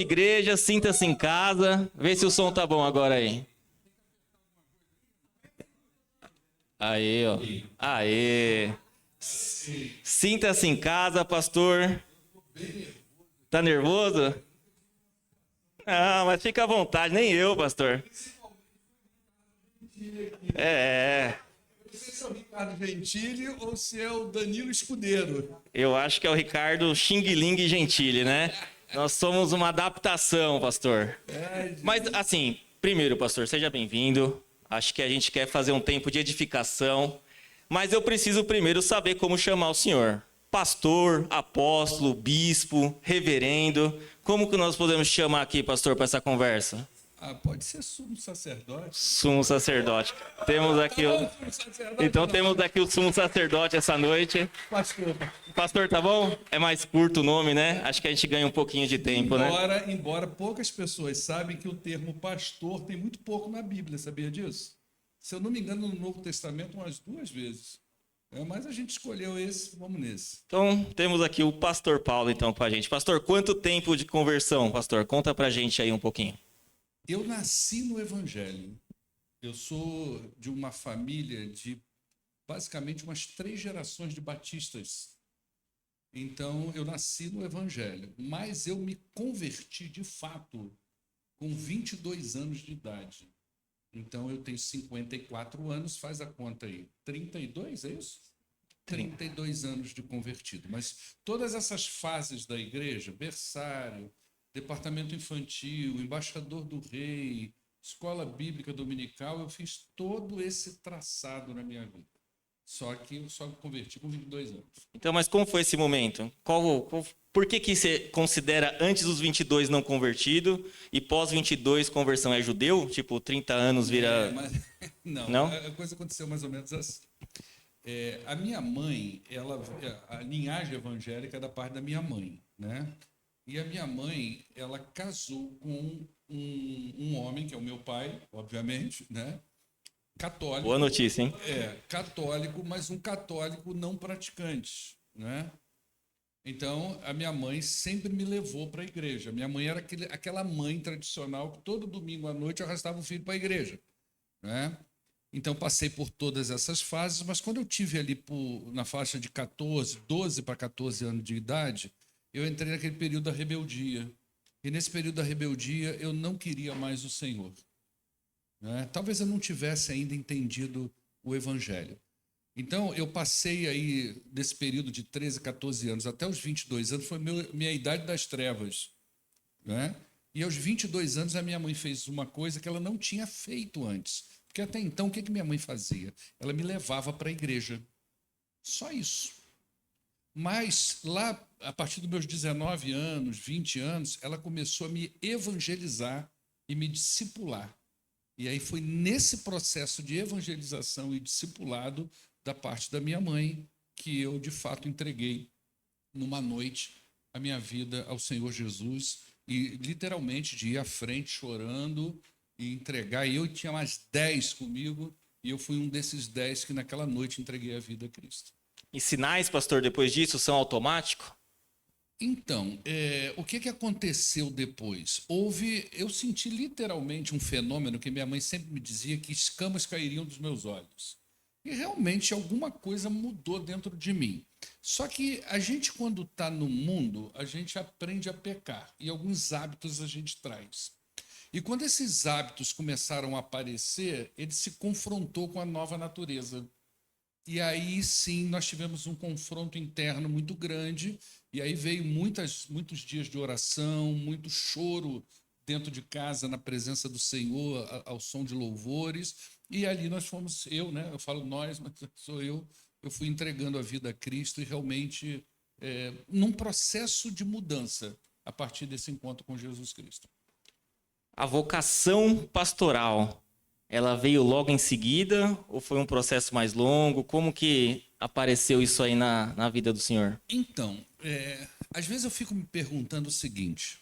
Igreja, sinta-se em casa. Vê se o som tá bom agora aí. Aí, ó. Aê. Sinta-se em casa, pastor. Tá nervoso? Não, mas fica à vontade, nem eu, pastor. É, Não sei se é o Ricardo Gentili ou se é o Danilo Escudeiro. eu acho que é o Ricardo Xing Ling Gentili, né? Nós somos uma adaptação, pastor. Mas, assim, primeiro, pastor, seja bem-vindo. Acho que a gente quer fazer um tempo de edificação. Mas eu preciso primeiro saber como chamar o senhor. Pastor, apóstolo, bispo, reverendo. Como que nós podemos chamar aqui, pastor, para essa conversa? Pode ser sumo sacerdote. Sumo sacerdote. Temos aqui o... Sumo sacerdote Então não. temos aqui o sumo sacerdote essa noite. Pastor. Pastor, tá bom? É mais curto o nome, né? Acho que a gente ganha um pouquinho de tempo, né? Embora poucas pessoas sabem que o termo pastor tem muito pouco na Bíblia, sabia disso? Se eu não me engano, no Novo Testamento, umas 2 vezes. Mas a gente escolheu esse, vamos nesse. Então, temos aqui o pastor Paulo, então, com a gente. Pastor, quanto tempo de conversão, pastor? Conta pra gente aí um pouquinho. Eu nasci no Evangelho. Eu sou de uma família de basicamente umas 3 gerações de batistas. Então, eu nasci no Evangelho. Mas eu me converti, de fato, com 22 anos de idade. Então, eu tenho 54 anos, faz a conta aí. 32, é isso? 32 anos de convertido. Mas todas essas fases da igreja, berçário, departamento infantil, embaixador do rei, escola bíblica dominical, eu fiz todo esse traçado na minha vida. Só que eu só me converti com 22 anos. Então, mas como foi esse momento? Por que você considera antes dos 22 não convertido e pós 22 conversão? É judeu? Tipo, 30 anos vira... Não, a coisa aconteceu mais ou menos assim. A minha mãe, a linhagem evangélica é da parte da minha mãe, né? E a minha mãe, ela casou com um homem, que é o meu pai, obviamente, né? Católico. Boa notícia, hein? Católico, mas um católico não praticante, né? Então, a minha mãe sempre me levou para a igreja. Minha mãe era aquela mãe tradicional que todo domingo à noite arrastava o filho para a igreja, né? Então, passei por todas essas fases, mas quando eu tive ali na faixa de 12 para 14 anos de idade, eu entrei naquele período da rebeldia. E nesse período da rebeldia, eu não queria mais o Senhor, né? Talvez eu não tivesse ainda entendido o Evangelho. Então, eu passei aí, desse período de 13, 14 anos até os 22 anos, foi minha idade das trevas, né? E aos 22 anos, a minha mãe fez uma coisa que ela não tinha feito antes. Porque até então, o que minha mãe fazia? Ela me levava para a igreja. Só isso. Mas lá, a partir dos meus 19 anos, 20 anos, ela começou a me evangelizar e me discipular. E aí foi nesse processo de evangelização e discipulado da parte da minha mãe que eu, de fato, entreguei numa noite a minha vida ao Senhor Jesus e, literalmente, de ir à frente chorando e entregar. E eu tinha mais 10 comigo e eu fui um desses 10 que naquela noite entreguei a vida a Cristo. E sinais, pastor, depois disso são automáticos? Então, o que aconteceu depois? Eu senti literalmente um fenômeno que minha mãe sempre me dizia, que escamas cairiam dos meus olhos. E realmente alguma coisa mudou dentro de mim. Só que a gente, quando está no mundo, a gente aprende a pecar. E alguns hábitos a gente traz. E quando esses hábitos começaram a aparecer, ele se confrontou com a nova natureza. E aí sim nós tivemos um confronto interno muito grande, e aí veio muitos dias de oração, muito choro dentro de casa, na presença do Senhor, ao som de louvores, e ali nós fomos, eu falo nós, mas sou eu fui entregando a vida a Cristo e realmente num processo de mudança a partir desse encontro com Jesus Cristo. A vocação pastoral, ela veio logo em seguida ou foi um processo mais longo? Como que apareceu isso aí na vida do senhor? Então, às vezes eu fico me perguntando o seguinte,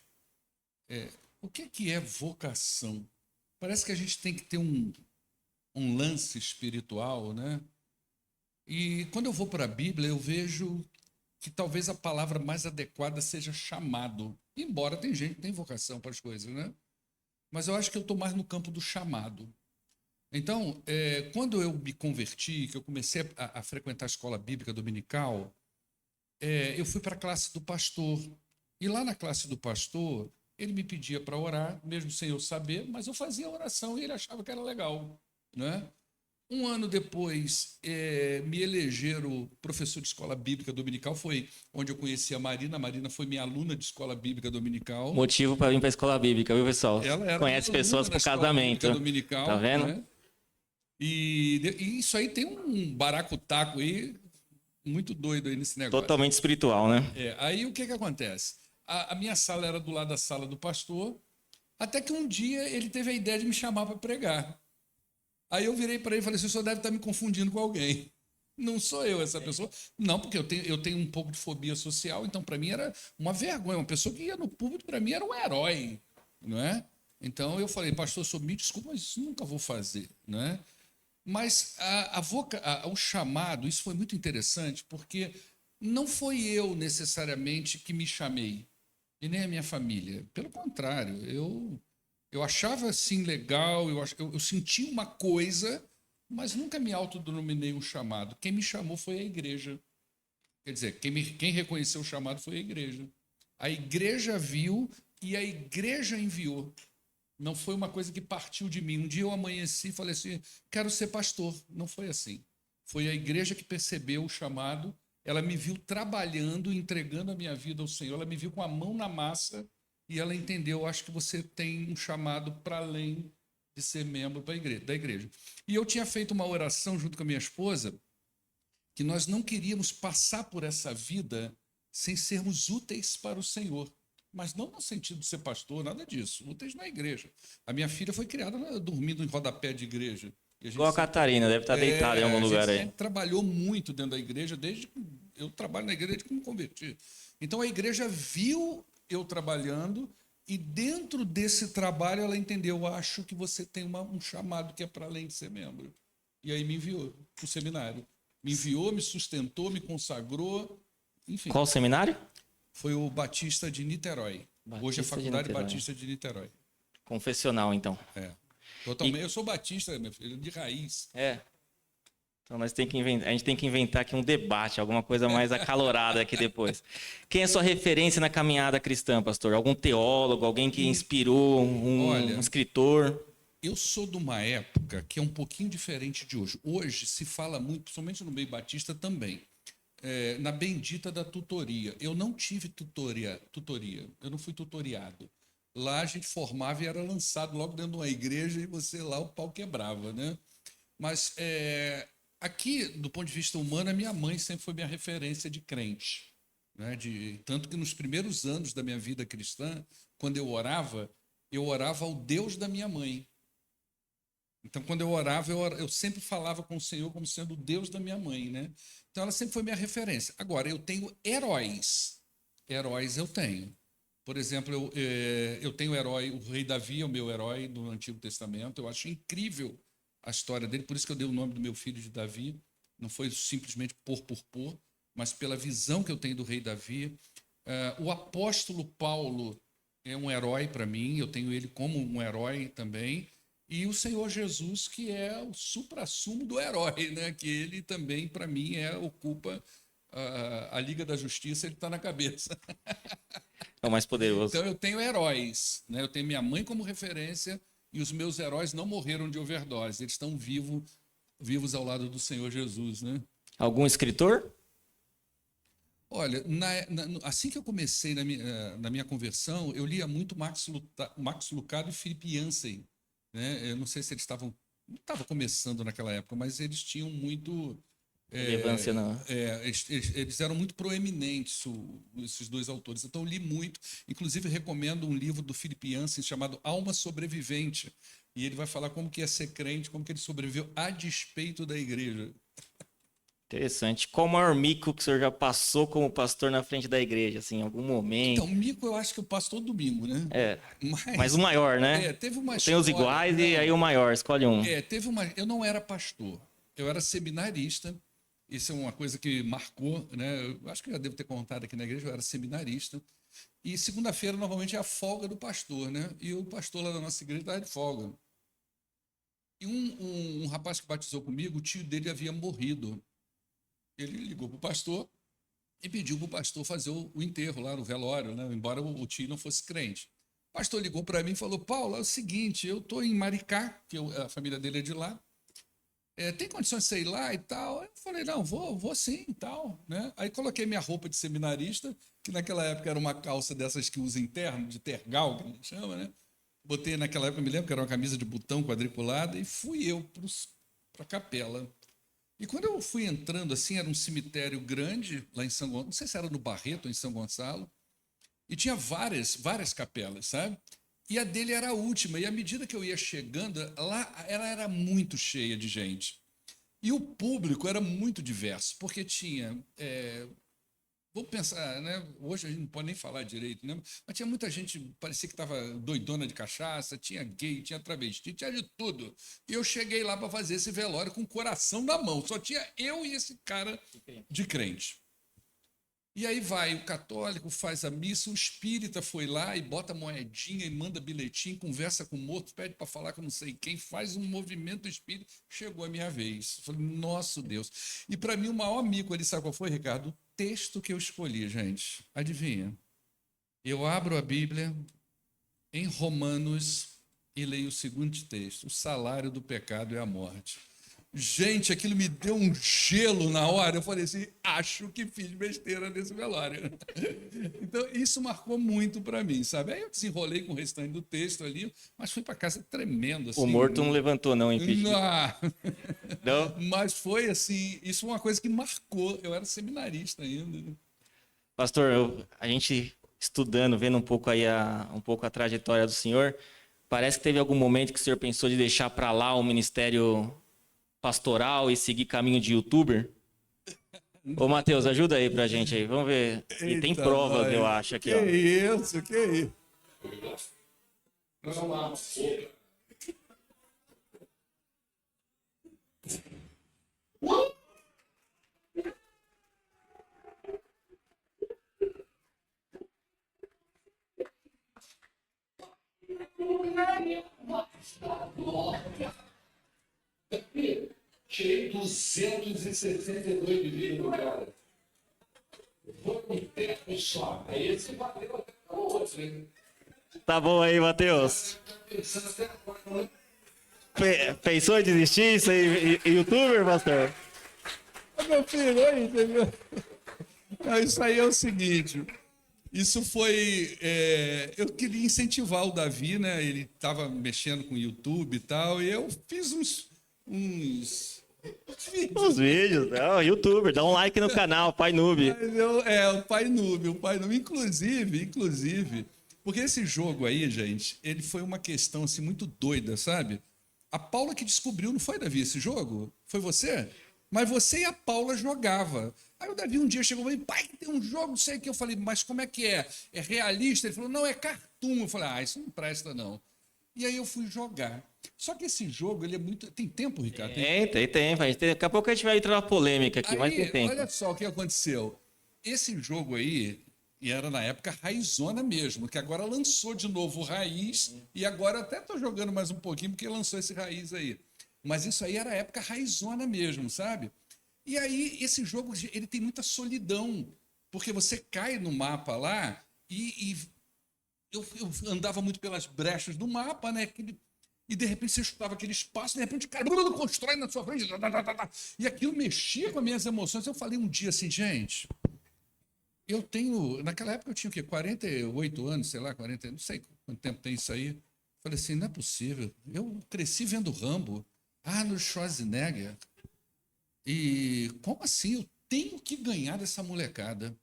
o que é vocação? Parece que a gente tem que ter um lance espiritual, né? E quando eu vou para a Bíblia, eu vejo que talvez a palavra mais adequada seja chamado. Embora tem gente que tem vocação para as coisas, né? Mas eu acho que eu estou mais no campo do chamado. Então, quando eu me converti, que eu comecei a frequentar a escola bíblica dominical, eu fui para a classe do pastor. E lá na classe do pastor, ele me pedia para orar, mesmo sem eu saber, mas eu fazia a oração e ele achava que era legal, né? Um ano depois, me elegeram professor de escola bíblica dominical, foi onde eu conheci a Marina. A Marina foi minha aluna de escola bíblica dominical. Motivo para vir para a escola bíblica, viu, pessoal? Ela era Conhece minha pessoas aluna por na escola casamento. bíblica dominical, Tá vendo? né? E isso aí tem um baracutaco aí muito doido aí nesse negócio. Totalmente espiritual, né? Aí o que acontece? A minha sala era do lado da sala do pastor, até que um dia ele teve a ideia de me chamar para pregar. Aí eu virei para ele e falei assim: o senhor deve estar me confundindo com alguém. Não sou eu essa pessoa. Não, porque eu tenho um pouco de fobia social, então para mim era uma vergonha. Uma pessoa que ia no púlpito, para mim, era um herói, não é? Então eu falei: pastor, senhor, me desculpa, mas isso nunca vou fazer, não é? Mas o chamado, isso foi muito interessante, porque não foi eu necessariamente que me chamei, e nem a minha família. Pelo contrário, eu achava assim legal, eu senti uma coisa, mas nunca me autodenominei um chamado. Quem me chamou foi a igreja. Quer dizer, quem reconheceu o chamado foi a igreja. A igreja viu e a igreja enviou. Não foi uma coisa que partiu de mim. Um dia eu amanheci e falei assim: quero ser pastor. Não foi assim. Foi a igreja que percebeu o chamado. Ela me viu trabalhando, entregando a minha vida ao Senhor. Ela me viu com a mão na massa e ela entendeu: acho que você tem um chamado para além de ser membro da igreja. E eu tinha feito uma oração junto com a minha esposa que nós não queríamos passar por essa vida sem sermos úteis para o Senhor. Mas não no sentido de ser pastor, nada disso. Úteis na igreja. A minha filha foi criada dormindo em rodapé de igreja. Igual a Catarina, deve estar deitada em algum lugar aí. A gente trabalhou muito dentro da igreja, eu trabalho na igreja desde que me converti. Então a igreja viu eu trabalhando e dentro desse trabalho ela entendeu: acho que você tem um chamado que é para além de ser membro. E aí me enviou para o seminário. Me enviou, me sustentou, me consagrou, enfim. Qual seminário? Foi o Batista de Niterói. Hoje é a Faculdade Batista de Niterói. Confessional, então. Totalmente. Eu sou batista, meu filho, de raiz. Então a gente tem que inventar aqui um debate, alguma coisa mais acalorada aqui depois. Quem é sua referência na caminhada cristã, pastor? Algum teólogo, alguém que inspirou, um escritor? Eu sou de uma época que é um pouquinho diferente de hoje. Hoje se fala muito, principalmente no meio batista também, na bendita da tutoria. Eu não tive tutoria, eu não fui tutoriado. Lá a gente formava e era lançado logo dentro de uma igreja e você lá o pau quebrava, né? Mas aqui, do ponto de vista humano, a minha mãe sempre foi minha referência de crente, né? Tanto que nos primeiros anos da minha vida cristã, quando eu orava ao Deus da minha mãe. Então, quando eu orava, eu sempre falava com o Senhor como sendo o Deus da minha mãe, né? Então, ela sempre foi minha referência. Agora, eu tenho heróis. Heróis eu tenho. Por exemplo, eu tenho herói, o rei Davi é o meu herói do Antigo Testamento. Eu acho incrível a história dele, por isso que eu dei o nome do meu filho de Davi. Não foi simplesmente pôr, mas pela visão que eu tenho do rei Davi. O apóstolo Paulo é um herói para mim, eu tenho ele como um herói também. E o Senhor Jesus, que é o suprassumo do herói, né? Que ele também, para mim, ocupa a Liga da Justiça, ele está na cabeça. É o mais poderoso. Então eu tenho heróis, né? Eu tenho minha mãe como referência e os meus heróis não morreram de overdose, eles estão vivos ao lado do Senhor Jesus, né? Algum escritor? Olha, assim que eu comecei na minha conversão, eu lia muito Max Lucado e Philip Yancey, né? Eu não sei se eles não estavam começando naquela época, mas eles tinham muito... Relevância, não. Eles eram muito proeminentes, esses dois autores. Então, eu li muito. Inclusive, recomendo um livro do Philip Yancey chamado Alma Sobrevivente. E ele vai falar como que é ser crente, como que ele sobreviveu a despeito da igreja. Interessante. Qual o maior mico que o senhor já passou como pastor na frente da igreja, assim, em algum momento? Então, mico eu acho que eu passo todo domingo, né? Mas o maior, né? Teve uma Tem os iguais e aí o maior, escolhe um. Eu não era pastor, eu era seminarista Isso é uma coisa que marcou, né? Eu acho que eu já devo ter contado aqui na igreja, eu era seminarista. E segunda-feira, normalmente, é a folga do pastor, né? E o pastor lá da nossa igreja estava de folga. E um rapaz que batizou comigo, o tio dele havia morrido. Ele ligou para o pastor e pediu para o pastor fazer o enterro lá no velório, né? Embora o tio não fosse crente. O pastor ligou para mim e falou: Paulo, é o seguinte, eu estou em Maricá, que a família dele é de lá. Tem condições de você ir lá e tal? Eu falei, não, vou sim e tal, né? Aí coloquei minha roupa de seminarista, que naquela época era uma calça dessas que usa interno, de tergal, que a gente chama, né? Botei naquela época, me lembro que era uma camisa de botão quadriculada, e fui eu para a capela. E quando eu fui entrando assim, era um cemitério grande lá em São Gonçalo, não sei se era no Barreto ou em São Gonçalo, e tinha várias capelas, sabe? E a dele era a última. E à medida que eu ia chegando, lá ela era muito cheia de gente. E o público era muito diverso, porque tinha. Vou pensar, né? Hoje a gente não pode nem falar direito, né? Mas tinha muita gente, parecia que estava doidona de cachaça, tinha gay, tinha travesti, tinha de tudo. E eu cheguei lá para fazer esse velório com o coração na mão. Só tinha eu e esse cara de crente. E aí vai, o católico faz a missa, o espírita foi lá e bota moedinha e manda bilhetinho, conversa com o morto, pede para falar com não sei quem, faz um movimento espírita. Chegou a minha vez. Falei, nosso Deus. E para mim, o maior mico ali, sabe qual foi, Ricardo? O texto que eu escolhi, gente. Adivinha? Eu abro a Bíblia em Romanos e leio o seguinte texto: o salário do pecado é a morte. Gente, aquilo me deu um gelo na hora. Eu falei assim, acho que fiz besteira nesse velório. Então, isso marcou muito para mim, sabe? Aí eu desenrolei com o restante do texto ali, mas fui para casa tremendo. Assim, O morto não levantou, não, impedido. Não. Mas foi assim, isso é uma coisa que marcou. Eu era seminarista ainda. Pastor, a gente estudando, vendo um pouco aí um pouco a trajetória do senhor, parece que teve algum momento que o senhor pensou de deixar para lá o ministério pastoral e seguir caminho de youtuber? Ô, Matheus, ajuda aí pra gente aí. Vamos ver. E tem provas, eu acho, aqui, ó. Que isso, que isso. Tirei 262 de vida no cara. Vou com tempo só. Aí esse bateu até o outro, hein? Tá bom aí, Matheus. Pensou em desistir? Isso aí, youtuber, pastor? Meu filho, aí, entendeu? Isso aí é o seguinte. Isso foi. Eu queria incentivar o Davi, né? Ele estava mexendo com o YouTube e tal, e eu fiz uns Os vídeos, não, youtuber, dá um like no canal, Pai Noob. O Pai Noob, inclusive, porque esse jogo aí, gente, ele foi uma questão assim muito doida, sabe? A Paula que descobriu, não foi, Davi, esse jogo? Foi você? Mas você e a Paula jogava. Aí o Davi um dia chegou e falou, pai, tem um jogo, não sei o que. Eu falei, mas como é que é? É realista? Ele falou, não, é cartoon. Eu falei, isso não presta, não. E aí eu fui jogar. Só que esse jogo, ele é muito... Tem tempo, Ricardo? Tem. Daqui a pouco a gente vai entrar na polêmica aqui, aí, mas tem tempo. Olha só o que aconteceu. Esse jogo aí, e era na época raizona mesmo, que agora lançou de novo o Raiz, e agora até estou jogando mais um pouquinho, porque lançou esse Raiz aí. Mas isso aí era a época raizona mesmo, sabe? E aí, esse jogo, ele tem muita solidão, porque você cai no mapa lá eu andava muito pelas brechas do mapa, né? E de repente você chutava aquele espaço, de repente o cara constrói na sua frente, e aquilo mexia com as minhas emoções. Eu falei um dia assim, gente, naquela época eu tinha o quê? 48 anos, sei lá, 40, não sei quanto tempo tem isso aí. Falei assim, não é possível. Eu cresci vendo Rambo, Arnold Schwarzenegger, e como assim? Eu tenho que ganhar dessa molecada.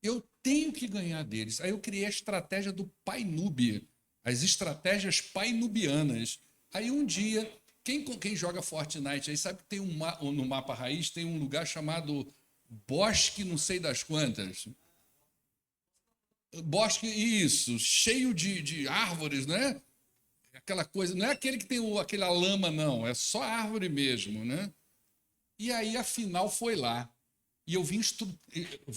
Eu tenho que ganhar deles. Aí eu criei a estratégia do Pai Noob, as estratégias painubianas. Aí um dia, quem joga Fortnite aí sabe que tem no mapa raiz tem um lugar chamado Bosque não sei das quantas. Bosque, isso, cheio de árvores, né? Aquela coisa, não é aquele que tem aquela lama, não, é só árvore mesmo, né? E aí a final foi lá. E eu vim,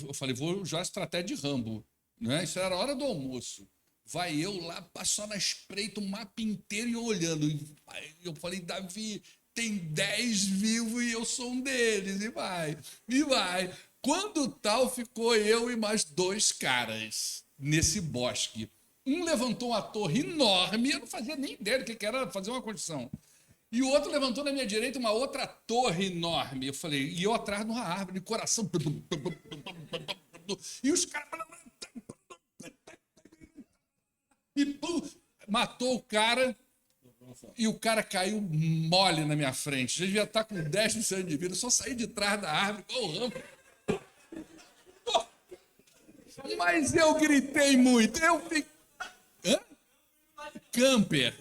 eu falei, vou usar a estratégia de Rambo, né? Isso era a hora do almoço. Vai eu lá, passou na espreita o mapa inteiro e eu olhando. E eu falei, Davi, tem 10 vivos e eu sou um deles. E vai, e vai. Quando tal, ficou eu e mais 2 caras nesse bosque. Um levantou uma torre enorme, eu não fazia nem ideia do que era fazer uma construção. E o outro levantou na minha direita uma outra torre enorme. Eu falei, e eu atrás de uma árvore, de coração. E os caras. E pum, matou o cara. E o cara caiu mole na minha frente. Já devia estar com 10% de vida. Eu só saí de trás da árvore, igual o Rambo. Mas eu gritei muito. Eu fiquei. Hã? Camper.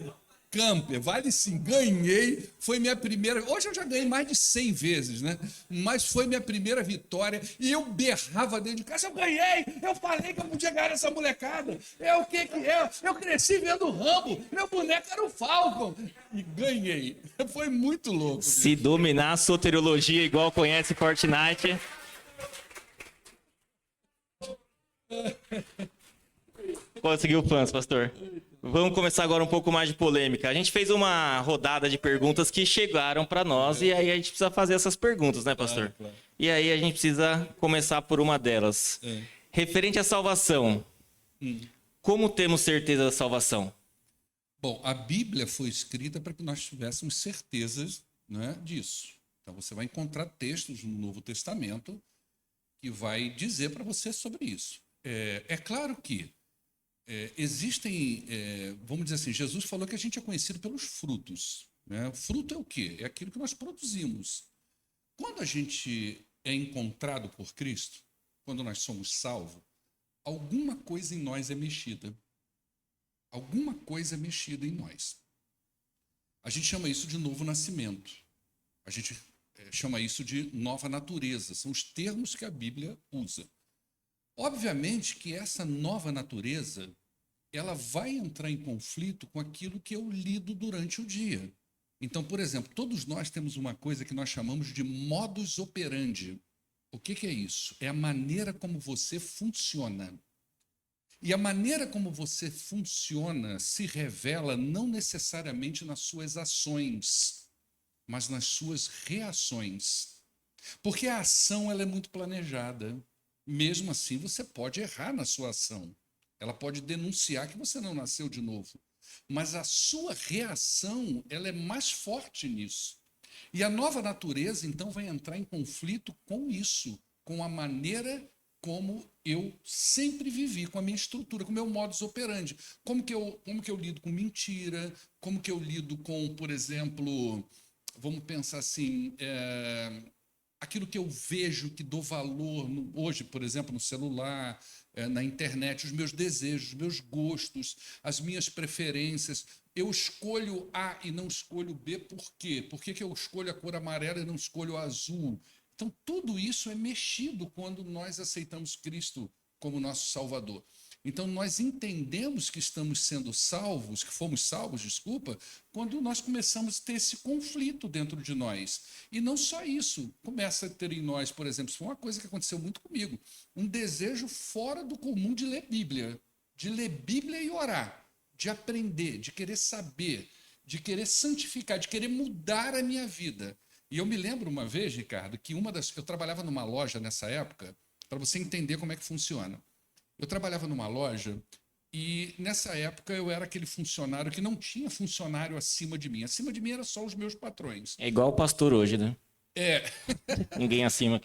Vale sim, ganhei, foi minha primeira, hoje eu já ganhei mais de 100 vezes, né? Mas foi minha primeira vitória e eu berrava dentro de casa, eu ganhei, eu falei que eu podia ganhar essa molecada, é o que é, eu cresci vendo o Rambo, meu boneco era o Falcon, e ganhei, foi muito louco. Se dominar a soteriologia igual conhece Fortnite... Conseguiu fãs, pastor. Vamos começar agora um pouco mais de polêmica. A gente fez uma rodada de perguntas que chegaram para nós e aí a gente precisa fazer essas perguntas, né, pastor? Claro. E aí a gente precisa começar por uma delas. Referente à salvação. Como temos certeza da salvação? Bom, a Bíblia foi escrita para que nós tivéssemos certezas, né, disso. Então você vai encontrar textos no Novo Testamento que vai dizer para você sobre isso. É claro que existem, vamos dizer assim, Jesus falou que a gente é conhecido pelos frutos, né? Fruto é o quê? É aquilo que nós produzimos. Quando a gente é encontrado por Cristo, quando nós somos salvos, alguma coisa em nós é mexida. Alguma coisa é mexida em nós. A gente chama isso de novo nascimento. A gente chama isso de nova natureza. São os termos que a Bíblia usa. Obviamente que essa nova natureza, ela vai entrar em conflito com aquilo que eu lido durante o dia. Então, por exemplo, todos nós temos uma coisa que nós chamamos de modus operandi. O que é isso? É a maneira como você funciona. E a maneira como você funciona se revela não necessariamente nas suas ações, mas nas suas reações. Porque a ação ela é muito planejada. Mesmo assim, você pode errar na sua ação. Ela pode denunciar que você não nasceu de novo. Mas a sua reação ela é mais forte nisso. E a nova natureza, então, vai entrar em conflito com isso, com a maneira como eu sempre vivi, com a minha estrutura, com o meu modus operandi. Como que eu lido com mentira, como que eu lido com, por exemplo, vamos pensar assim, aquilo que eu vejo, que dou valor, hoje, por exemplo, no celular, na internet, os meus desejos, os meus gostos, as minhas preferências. Eu escolho A e não escolho B, por quê? Por que eu escolho a cor amarela e não escolho a azul? Então, tudo isso é mexido quando nós aceitamos Cristo como nosso Salvador. Então, nós entendemos que estamos sendo salvos, que fomos salvos, desculpa, quando nós começamos a ter esse conflito dentro de nós. E não só isso, começa a ter em nós, por exemplo, isso foi uma coisa que aconteceu muito comigo, um desejo fora do comum de ler Bíblia e orar, de aprender, de querer saber, de querer santificar, de querer mudar a minha vida. E eu me lembro uma vez, Ricardo, que eu trabalhava numa loja nessa época, para você entender como é que funciona. Eu trabalhava numa loja e, nessa época, eu era aquele funcionário que não tinha funcionário acima de mim. Acima de mim eram só os meus patrões. É igual o pastor hoje, né? É. Ninguém acima.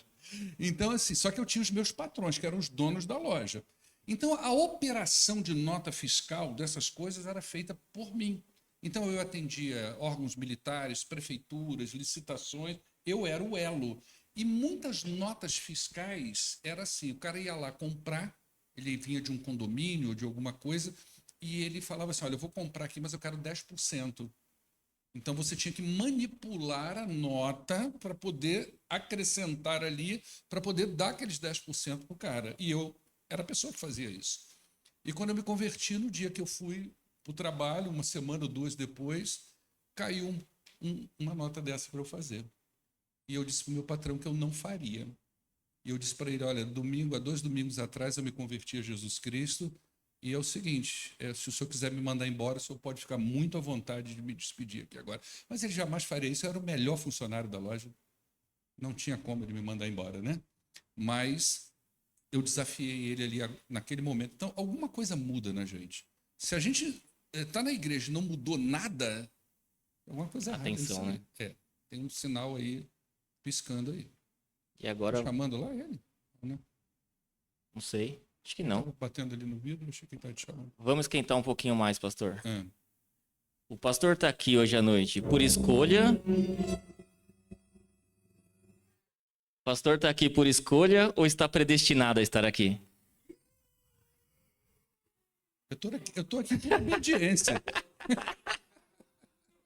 Então, assim, só que eu tinha os meus patrões, que eram os donos da loja. Então, a operação de nota fiscal dessas coisas era feita por mim. Então, eu atendia órgãos militares, prefeituras, licitações, eu era o elo. E muitas notas fiscais era assim, o cara ia lá comprar, ele vinha de um condomínio ou de alguma coisa, e ele falava assim, olha, eu vou comprar aqui, mas eu quero 10%. Então, você tinha que manipular a nota para poder acrescentar ali, para poder dar aqueles 10% para o cara. E eu era a pessoa que fazia isso. E quando eu me converti, no dia que eu fui para o trabalho, uma semana ou duas depois, caiu uma nota dessa para eu fazer. E eu disse para o meu patrão que eu não faria. E eu disse para ele, olha, há 2 domingos atrás eu me converti a Jesus Cristo e é o seguinte, se o senhor quiser me mandar embora, o senhor pode ficar muito à vontade de me despedir aqui agora. Mas ele jamais faria isso, eu era o melhor funcionário da loja. Não tinha como ele me mandar embora, né? Mas eu desafiei ele ali naquele momento. Então, alguma coisa muda na gente. Se a gente está na igreja e não mudou nada, alguma coisa errada. Atenção, né? Tem um sinal aí piscando aí. E agora, Tá chamando lá ele? Né? não sei, acho que não. Tava batendo ali no vidro, achei que ele estava te chamando. Vamos esquentar um pouquinho mais, pastor. Ah, O pastor está aqui hoje à noite por escolha. O pastor está aqui por escolha ou está predestinado a estar aqui? eu tô aqui por obediência.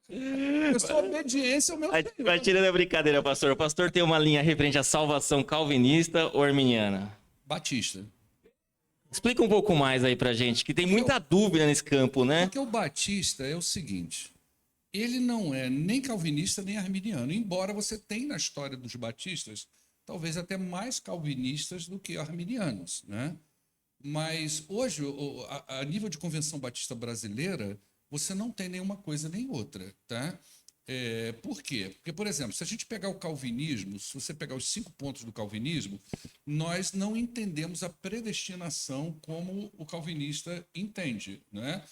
Eu sou obediência ao meu Vai Senhor. tirando a brincadeira, pastor. O pastor tem uma linha referente à salvação calvinista ou arminiana? Batista. Explica um pouco mais aí pra gente, que tem muita dúvida nesse campo, né? Porque o Batista é o seguinte, ele não é nem calvinista nem arminiano, embora você tenha na história dos batistas, talvez até mais calvinistas do que arminianos, né? Mas hoje, a nível de convenção batista brasileira, você não tem nenhuma coisa nem outra, tá? Por quê? Porque, por exemplo, se a gente pegar o calvinismo, se você pegar os 5 pontos do calvinismo, nós não entendemos a predestinação como o calvinista entende, né?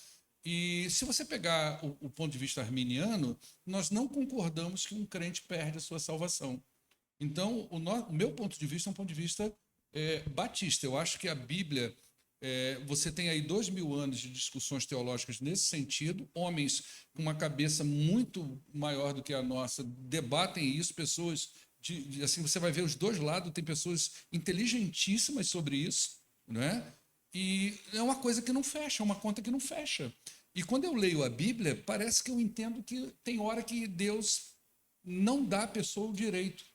E se você pegar o ponto de vista arminiano, nós não concordamos que um crente perde a sua salvação. Então, o meu ponto de vista é um ponto de vista batista. Eu acho que a Bíblia, você tem aí 2000 anos de discussões teológicas nesse sentido, homens com uma cabeça muito maior do que a nossa debatem isso, pessoas, assim, você vai ver os dois lados, tem pessoas inteligentíssimas sobre isso, né? E é uma coisa que não fecha, é uma conta que não fecha. E quando eu leio a Bíblia, parece que eu entendo que tem hora que Deus não dá à pessoa o direito.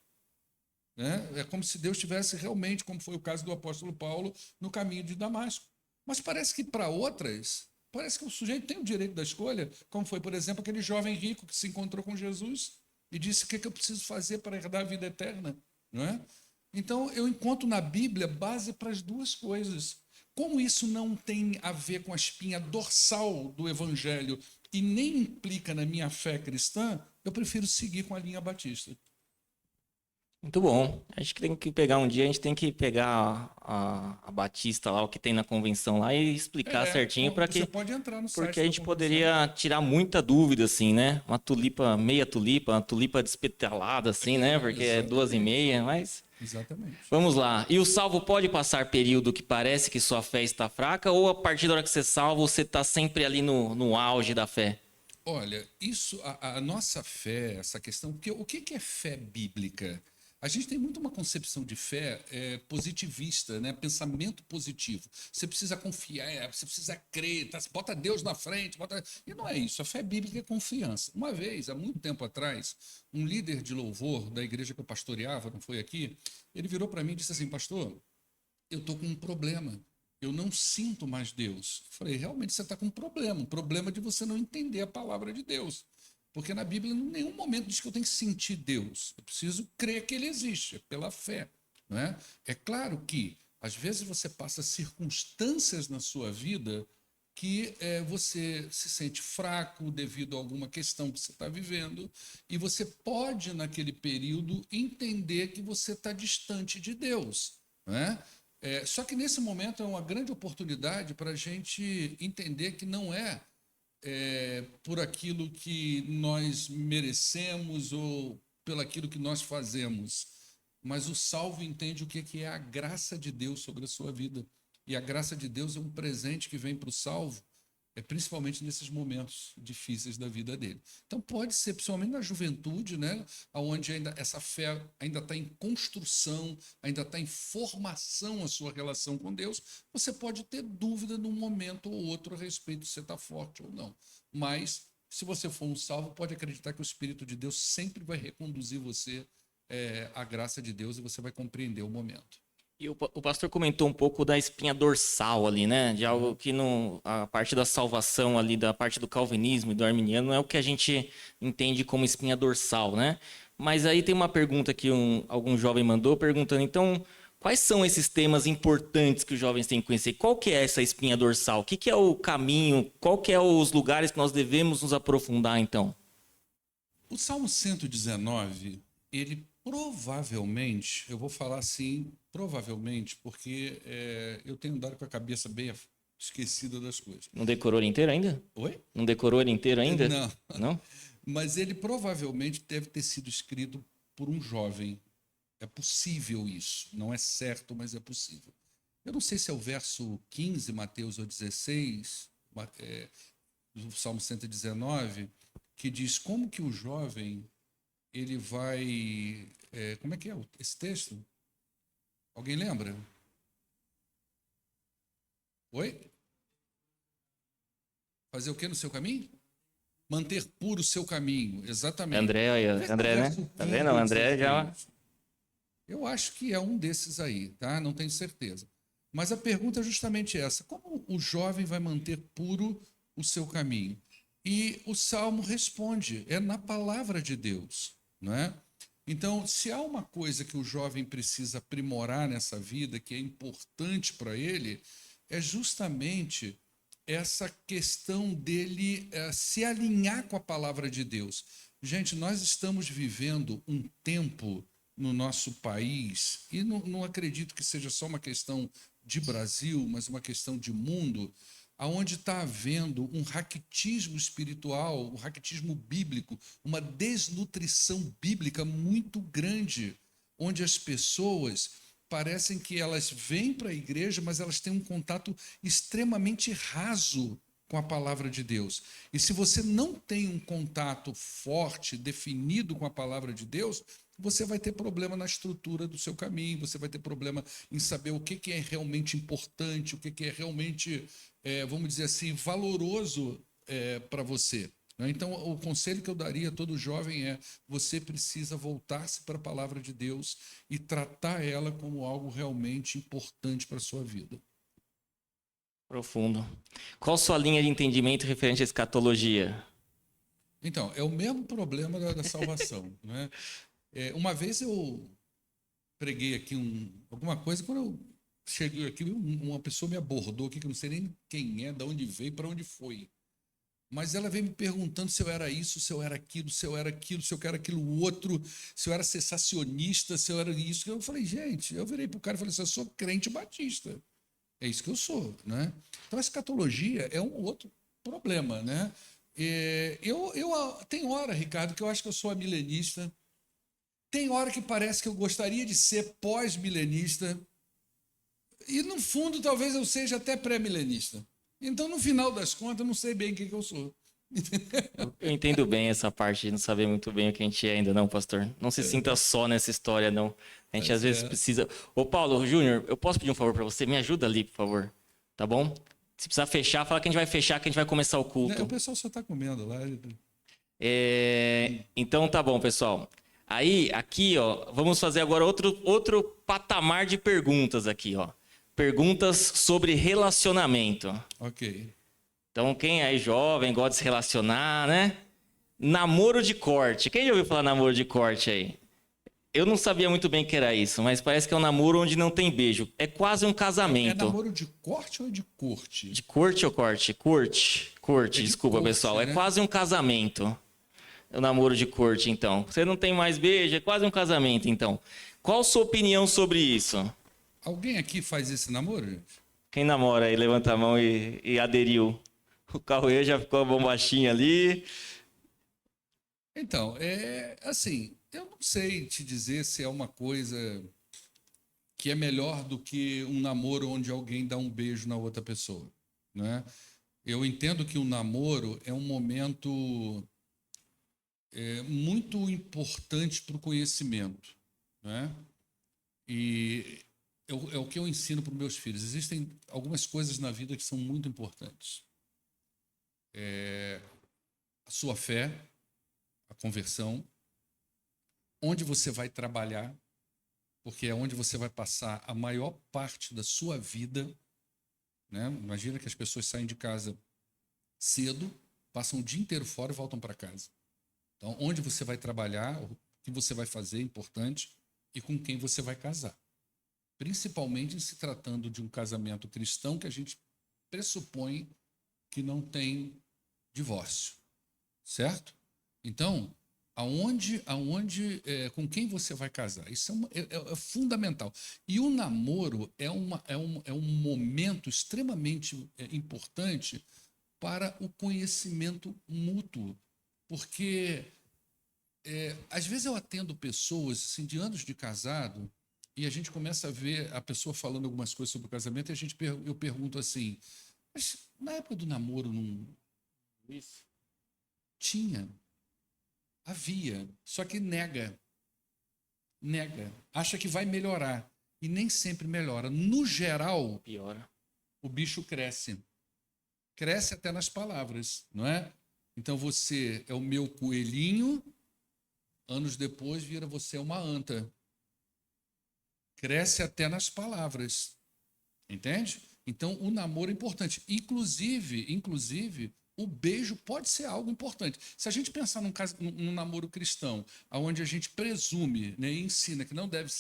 Né? É como se Deus tivesse realmente, como foi o caso do apóstolo Paulo, no caminho de Damasco. Mas parece que para outras, parece que o sujeito tem o direito da escolha, como foi, por exemplo, aquele jovem rico que se encontrou com Jesus e disse: o que eu preciso fazer para herdar a vida eterna? Não é? Então, eu encontro na Bíblia base para as duas coisas. Como isso não tem a ver com a espinha dorsal do Evangelho e nem implica na minha fé cristã, eu prefiro seguir com a linha batista. Muito bom. Acho que tem que pegar um dia, a gente tem que pegar a Batista lá, o que tem na convenção lá, e explicar certinho para que. Você pode entrar no site Porque a gente da convenção. poderia tirar muita dúvida, assim, né? Uma tulipa, meia tulipa, uma tulipa despetalada, assim, né? Porque é 2,5, mas. Exatamente. Vamos lá. E o salvo pode passar período que parece que sua fé está fraca, ou a partir da hora que você salva, você está sempre ali no auge da fé? Olha, isso, a nossa fé, essa questão, porque o que é fé bíblica? A gente tem muito uma concepção de fé positivista, né? Pensamento positivo. Você precisa confiar, você precisa crer, tá? Bota Deus na frente. E não é isso. A fé bíblica é confiança. Uma vez, há muito tempo atrás, um líder de louvor da igreja que eu pastoreava, não foi aqui, ele virou para mim e disse assim: pastor, eu estou com um problema. Eu não sinto mais Deus. Eu falei: realmente você está com um problema de você não entender a palavra de Deus. Porque na Bíblia, em nenhum momento diz que eu tenho que sentir Deus. Eu preciso crer que Ele existe, é pela fé. Não é? É claro que, às vezes, você passa circunstâncias na sua vida que você se sente fraco devido a alguma questão que você está vivendo, e você pode, naquele período, entender que você está distante de Deus. Não é? Só que, nesse momento, é uma grande oportunidade para a gente entender que não é por aquilo que nós merecemos ou pelo aquilo que nós fazemos. Mas o salvo entende o que é a graça de Deus sobre a sua vida. E a graça de Deus é um presente que vem para o salvo, principalmente nesses momentos difíceis da vida dele. Então pode ser, principalmente na juventude, né, onde ainda essa fé ainda está em construção, ainda está em formação a sua relação com Deus, você pode ter dúvida num momento ou outro a respeito se você está forte ou não. Mas, se você for um salvo, pode acreditar que o Espírito de Deus sempre vai reconduzir você à graça de Deus e você vai compreender o momento. E o pastor comentou um pouco da espinha dorsal ali, né? De algo que a parte da salvação ali, da parte do calvinismo e do arminiano, não é o que a gente entende como espinha dorsal, né? Mas aí tem uma pergunta que algum jovem mandou, perguntando, então, quais são esses temas importantes que os jovens têm que conhecer? Qual que é essa espinha dorsal? O que que é o caminho? Qual que é os lugares que nós devemos nos aprofundar, então? O Salmo 119, ele provavelmente, eu vou falar assim, provavelmente, porque eu tenho andado com a cabeça bem esquecida das coisas. Não decorou ele inteiro ainda? Oi? Não decorou ele inteiro ainda? Não. Não? Mas ele provavelmente deve ter sido escrito por um jovem. É possível isso. Não é certo, mas é possível. Eu não sei se é o verso 15, Mateus, ou 16, do Salmo 119, que diz como que o jovem ele vai... como é que é esse texto? Alguém lembra? Oi? Fazer o que no seu caminho? Manter puro o seu caminho, exatamente. André, aí, ó. André, né? Tá vendo? O André já... Eu acho que é um desses aí, tá? Não tenho certeza. Mas a pergunta é justamente essa: como o jovem vai manter puro o seu caminho? E o Salmo responde, é na palavra de Deus, não é? Então, se há uma coisa que o jovem precisa aprimorar nessa vida, que é importante para ele, é justamente essa questão dele se alinhar com a palavra de Deus. Gente, nós estamos vivendo um tempo no nosso país, e não acredito que seja só uma questão de Brasil, mas uma questão de mundo, aonde está havendo um raquitismo espiritual, um raquitismo bíblico, uma desnutrição bíblica muito grande, onde as pessoas parecem que elas vêm para a igreja, mas elas têm um contato extremamente raso com a palavra de Deus. E se você não tem um contato forte, definido com a palavra de Deus, você vai ter problema na estrutura do seu caminho, você vai ter problema em saber o que é realmente importante, o que é realmente, vamos dizer assim, valoroso para você. Então, o conselho que eu daria a todo jovem é: você precisa voltar-se para a palavra de Deus e tratar ela como algo realmente importante para a sua vida. Profundo. Qual sua linha de entendimento referente à escatologia? Então, é o mesmo problema da salvação, né? Uma vez eu preguei aqui alguma coisa, quando eu cheguei aqui, uma pessoa me abordou aqui, que eu não sei nem quem é, de onde veio, para onde foi. Mas ela veio me perguntando se eu era isso, se eu era aquilo, se eu era aquilo, se eu era aquilo outro, se eu era sensacionista, se eu era isso. Eu falei, gente, eu virei para o cara e falei assim: eu sou crente batista. É isso que eu sou, né? Então, a escatologia é um outro problema, né? Eu tem hora, Ricardo, que eu acho que eu sou amilenista. Tem hora que parece que eu gostaria de ser pós-milenista. E, no fundo, talvez eu seja até pré-milenista. Então, no final das contas, eu não sei bem o que eu sou. Eu entendo bem essa parte de não saber muito bem o que a gente é ainda, não, pastor. Não se sinta só nessa história, não. A gente às vezes precisa... Ô, Paulo, Júnior, eu posso pedir um favor para você? Me ajuda ali, por favor. Tá bom? Se precisar fechar, fala que a gente vai fechar, que a gente vai começar o culto. O pessoal só está comendo lá. Então, tá bom, pessoal. Aí, aqui, ó, vamos fazer agora outro patamar de perguntas aqui, ó. Perguntas sobre relacionamento. Ok. Então, quem é jovem, gosta de se relacionar, né? Namoro de corte. Quem já ouviu falar namoro de corte aí? Eu não sabia muito bem o que era isso, mas parece que é um namoro onde não tem beijo. É quase um casamento. É namoro de corte ou de corte? De corte ou corte? Corte. Corte, desculpa, corte, pessoal. né? É quase um casamento. O namoro de corte, então. Você não tem mais beijo, é quase um casamento, então. Qual a sua opinião sobre isso? Alguém aqui faz esse namoro, gente? Quem namora aí, levanta a mão e aderiu. O Cauê já ficou a bombachinha ali. Então, assim, eu não sei te dizer se é uma coisa que é melhor do que um namoro onde alguém dá um beijo na outra pessoa, né? Eu entendo que o namoro é um momento muito importante para o conhecimento, né? E é o que eu ensino para os meus filhos. Existem algumas coisas na vida que são muito importantes. A sua fé, a conversão, onde você vai trabalhar, porque é onde você vai passar a maior parte da sua vida, né? Imagina que as pessoas saem de casa cedo, passam o dia inteiro fora e voltam para casa. Então, onde você vai trabalhar, que você vai fazer é importante e com quem você vai casar. Principalmente em se tratando de um casamento cristão que a gente pressupõe que não tem divórcio, certo? Então, com quem você vai casar? Isso é fundamental. E o namoro é um momento extremamente importante para o conhecimento mútuo, porque às vezes eu atendo pessoas assim, de anos de casado e a gente começa a ver a pessoa falando algumas coisas sobre o casamento e eu pergunto assim, mas na época do namoro não... Isso. Havia, só que nega, acha que vai melhorar e nem sempre melhora. No geral, Piora. o bicho cresce até nas palavras, não é? Então você é o meu coelhinho, anos depois vira você é uma anta. Cresce até nas palavras, entende? Então o namoro é importante. Inclusive, o beijo pode ser algo importante. Se a gente pensar num namoro cristão, onde a gente presume, né, e ensina que não deve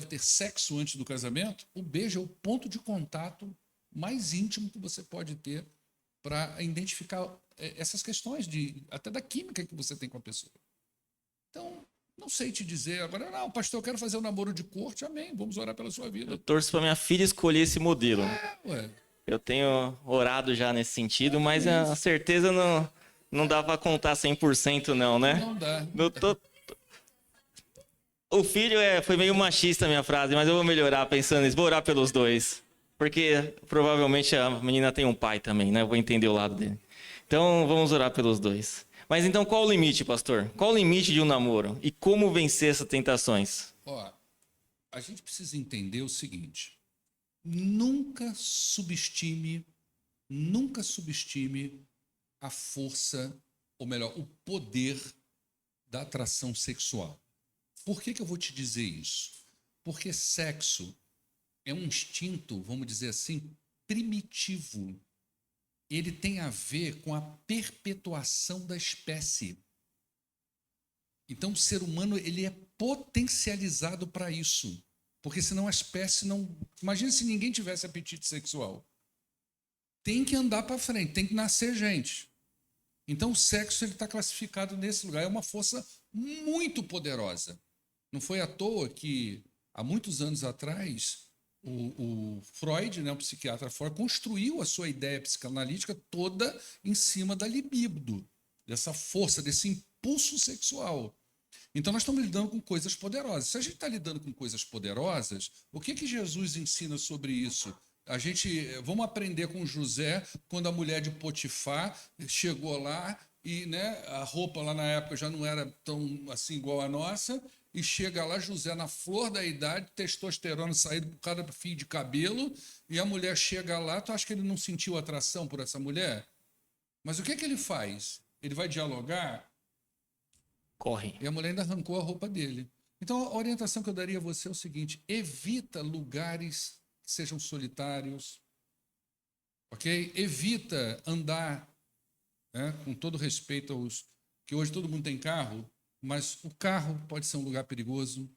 ter sexo antes do casamento, o beijo é o ponto de contato mais íntimo que você pode ter para identificar essas questões até da química que você tem com a pessoa. Então, não sei te dizer agora, não, pastor, eu quero fazer um namoro de corte, amém, vamos orar pela sua vida. Eu torço para minha filha escolher esse modelo. Ué. Eu tenho orado já nesse sentido, mas a certeza não dá para contar 100% não, né? Não dá. O filho foi meio machista a minha frase, mas eu vou melhorar pensando nisso. Vou orar pelos dois. Porque provavelmente a menina tem um pai também, né? Eu vou entender o lado dele. Então vamos orar pelos dois. Mas então qual o limite, pastor? Qual o limite de um namoro? E como vencer essas tentações? Ó, a gente precisa entender o seguinte. Nunca subestime a força, ou melhor, o poder da atração sexual. Por que eu vou te dizer isso? Porque sexo é um instinto, vamos dizer assim, primitivo. Ele tem a ver com a perpetuação da espécie. Então, o ser humano ele é potencializado para isso. Porque senão a espécie não... Imagina se ninguém tivesse apetite sexual. Tem que andar para frente, tem que nascer gente. Então o sexo está classificado nesse lugar. É uma força muito poderosa. Não foi à toa que, há muitos anos atrás, o Freud, né, o psiquiatra Freud, construiu a sua ideia psicanalítica toda em cima da libido, dessa força, desse impulso sexual. Então, nós estamos lidando com coisas poderosas. Se a gente está lidando com coisas poderosas, o que Jesus ensina sobre isso? Vamos aprender com José, quando a mulher de Potifar chegou lá e, né, a roupa lá na época já não era tão assim igual a nossa, e chega lá José na flor da idade, testosterona saído por cada fio de cabelo, e a mulher chega lá, tu acha que ele não sentiu atração por essa mulher? Mas o que ele faz? Ele vai dialogar? Corre. E a mulher ainda arrancou a roupa dele. Então, a orientação que eu daria a você é o seguinte: evita lugares que sejam solitários, ok? Evita andar, né, com todo respeito aos... que hoje todo mundo tem carro, mas o carro pode ser um lugar perigoso.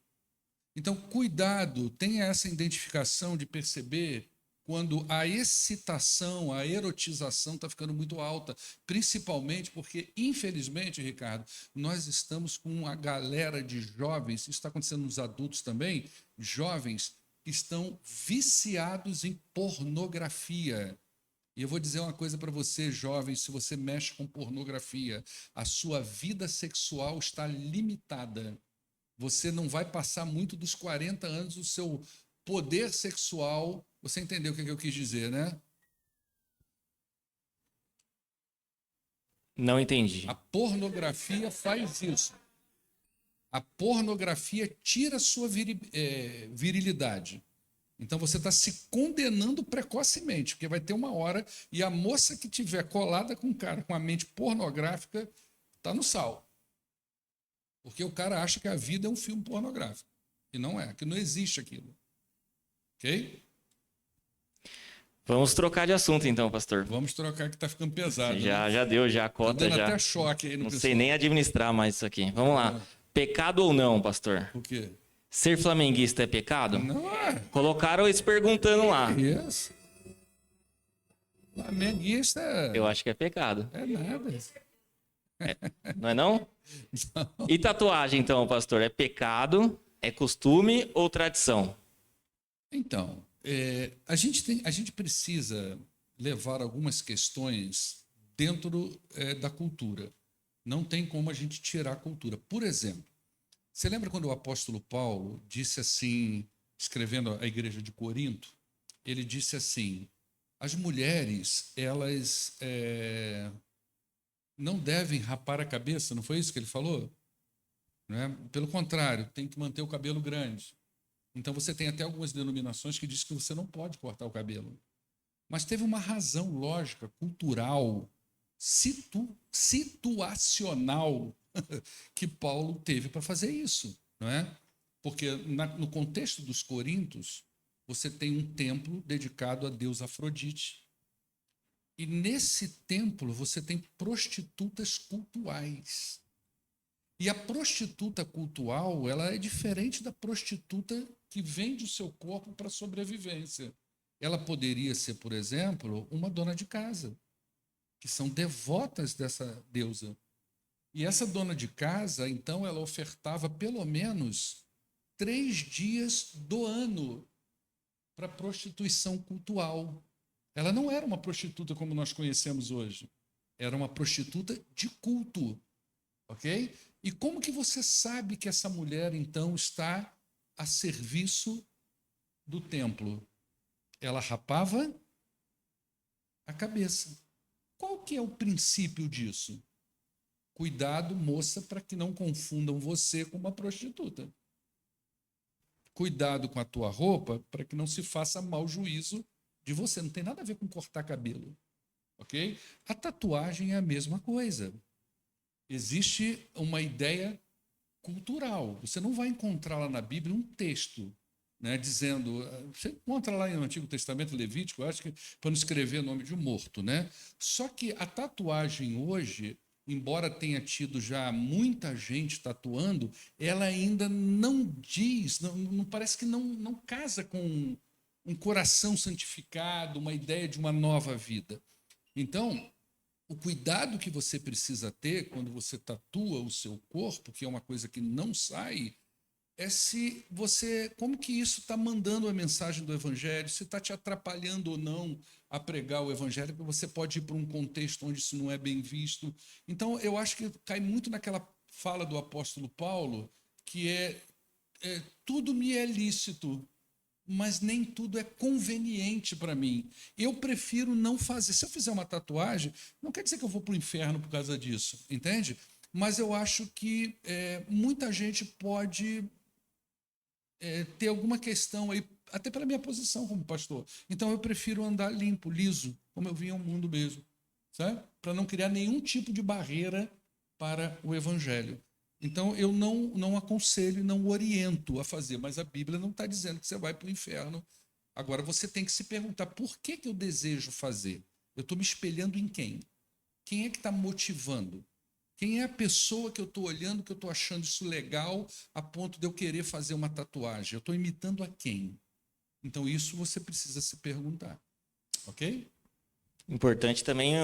Então, cuidado, tenha essa identificação de perceber quando a excitação, a erotização está ficando muito alta, principalmente porque, infelizmente, Ricardo, nós estamos com uma galera de jovens, isso está acontecendo nos adultos também, jovens que estão viciados em pornografia. E eu vou dizer uma coisa para você, jovem, se você mexe com pornografia, a sua vida sexual está limitada. Você não vai passar muito dos 40 anos, o seu poder sexual... Você entendeu o que eu quis dizer, né? Não entendi. A pornografia faz isso. A pornografia tira a sua virilidade. Então você está se condenando precocemente, porque vai ter uma hora e a moça que tiver colada com um cara com a mente pornográfica está no sal. Porque o cara acha que a vida é um filme pornográfico. E não é, que não existe aquilo. Ok? Vamos trocar de assunto então, pastor. Vamos trocar que está ficando pesado. Já deu já a cota. Tá dando já. até choque aí no Não pessoal. sei nem administrar mais isso aqui. Vamos lá. Pecado ou não, pastor? O quê? Ser flamenguista é pecado? Não é. Colocaram eles perguntando lá. Isso. Flamenguista Eu acho que é pecado. é nada. Não é não? E tatuagem, então, pastor? É pecado, é costume ou tradição? Então, a gente precisa levar algumas questões dentro da cultura. Não tem como a gente tirar a cultura. Por exemplo, você lembra quando o apóstolo Paulo disse assim, escrevendo a igreja de Corinto, ele disse assim, as mulheres, elas não devem rapar a cabeça, não foi isso que ele falou? Né? Pelo contrário, tem que manter o cabelo grande. Então você tem até algumas denominações que dizem que você não pode cortar o cabelo. Mas teve uma razão lógica, cultural, situacional que Paulo teve para fazer isso, não é? Porque no contexto dos Coríntios, você tem um templo dedicado a Deus Afrodite. E nesse templo você tem prostitutas cultuais. E a prostituta cultual, ela é diferente da prostituta que vende o seu corpo para sobrevivência. Ela poderia ser, por exemplo, uma dona de casa, que são devotas dessa deusa. E essa dona de casa, então, ela ofertava pelo menos 3 dias do ano para prostituição cultual. Ela não era uma prostituta como nós conhecemos hoje. Era uma prostituta de culto. Ok? E como que você sabe que essa mulher, então, está a serviço do templo? Ela rapava a cabeça. Qual que é o princípio disso? Cuidado, moça, para que não confundam você com uma prostituta. Cuidado com a tua roupa para que não se faça mau juízo de você. Não tem nada a ver com cortar cabelo. Ok? A tatuagem é a mesma coisa. Existe uma ideia cultural. Você não vai encontrar lá na Bíblia um texto, né, dizendo... Você encontra lá no Antigo Testamento Levítico, eu acho que para não escrever o nome de um morto. Né? Só que a tatuagem hoje, embora tenha tido já muita gente tatuando, ela ainda não diz, não parece que não casa com um coração santificado, uma ideia de uma nova vida. Então... O cuidado que você precisa ter quando você tatua o seu corpo, que é uma coisa que não sai, é se você, como que isso está mandando a mensagem do Evangelho, se está te atrapalhando ou não a pregar o Evangelho, porque você pode ir para um contexto onde isso não é bem visto. Então, eu acho que cai muito naquela fala do apóstolo Paulo, que tudo me é lícito, mas nem tudo é conveniente para mim. Eu prefiro não fazer. Se eu fizer uma tatuagem, não quer dizer que eu vou para o inferno por causa disso, entende? Mas eu acho que muita gente pode ter alguma questão aí, até pela minha posição como pastor. Então eu prefiro andar limpo, liso, como eu vim ao mundo mesmo, sabe? Para não criar nenhum tipo de barreira para o evangelho. Então, eu não aconselho e não oriento a fazer, mas a Bíblia não está dizendo que você vai para o inferno. Agora, você tem que se perguntar, por que eu desejo fazer? Eu estou me espelhando em quem? Quem é que está motivando? Quem é a pessoa que eu estou olhando, que eu estou achando isso legal, a ponto de eu querer fazer uma tatuagem? Eu estou imitando a quem? Então, isso você precisa se perguntar. Ok? Importante também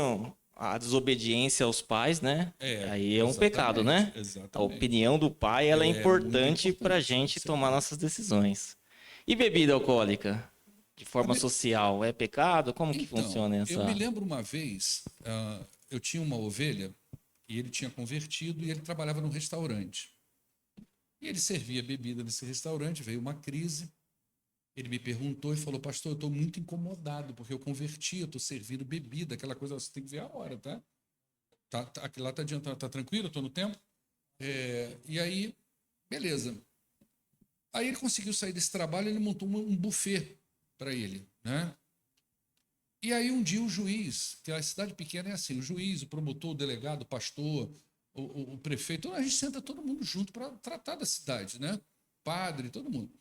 a desobediência aos pais, né? Aí é um pecado, né? Exatamente. A opinião do pai, ela é importante para a importante, gente tomar nossas decisões. E bebida alcoólica? De forma social, é pecado? Como que funciona essa? Eu me lembro uma vez, eu tinha uma ovelha e ele tinha convertido e ele trabalhava num restaurante. E ele servia bebida nesse restaurante, veio uma crise. Ele me perguntou e falou, pastor, eu estou muito incomodado, porque eu converti, eu estou servindo bebida, aquela coisa, você tem que ver a hora, tá? Aquilo lá está adiantando, está tranquilo, estou no tempo? E aí, beleza. Aí ele conseguiu sair desse trabalho, ele montou um buffet para ele, né? E aí um dia o juiz, que a cidade pequena é assim, o juiz, o promotor, o delegado, o pastor, o prefeito, a gente senta todo mundo junto para tratar da cidade, né? Padre, todo mundo.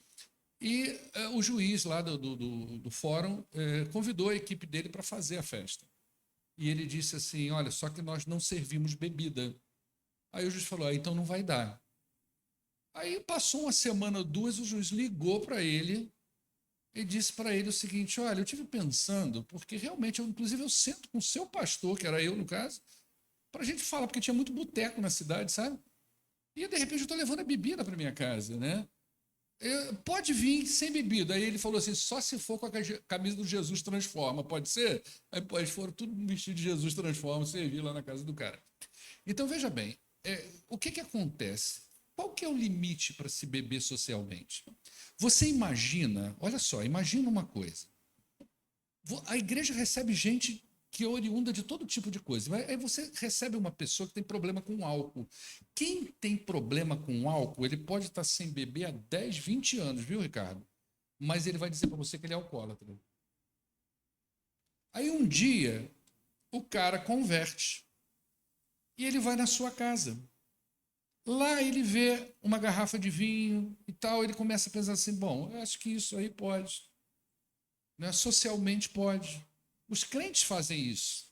E o juiz lá do fórum convidou a equipe dele para fazer a festa. E ele disse assim, olha, só que nós não servimos bebida. Aí o juiz falou, então não vai dar. Aí passou uma semana ou duas, o juiz ligou para ele e disse para ele o seguinte: olha, eu tive pensando, porque realmente, inclusive eu sento com o seu pastor, que era eu no caso, para a gente falar, porque tinha muito boteco na cidade, sabe? E de repente eu estou levando a bebida para minha casa, né? Pode vir sem bebida. Aí ele falou assim: só se for com a camisa do Jesus Transforma, pode ser? Aí pô, eles foram tudo vestido de Jesus Transforma, servir lá na casa do cara. Então veja bem, o que acontece? Qual que é o limite para se beber socialmente? Você imagina, olha só, imagina uma coisa. A igreja recebe gente que é oriunda de todo tipo de coisa. Aí você recebe uma pessoa que tem problema com álcool. Quem tem problema com álcool, ele pode estar sem beber há 10, 20 anos, viu, Ricardo? Mas ele vai dizer para você que ele é alcoólatra. Aí um dia, o cara converte e ele vai na sua casa. Lá ele vê uma garrafa de vinho e tal, ele começa a pensar assim: bom, eu acho que isso aí pode, né? Socialmente pode. Os crentes fazem isso.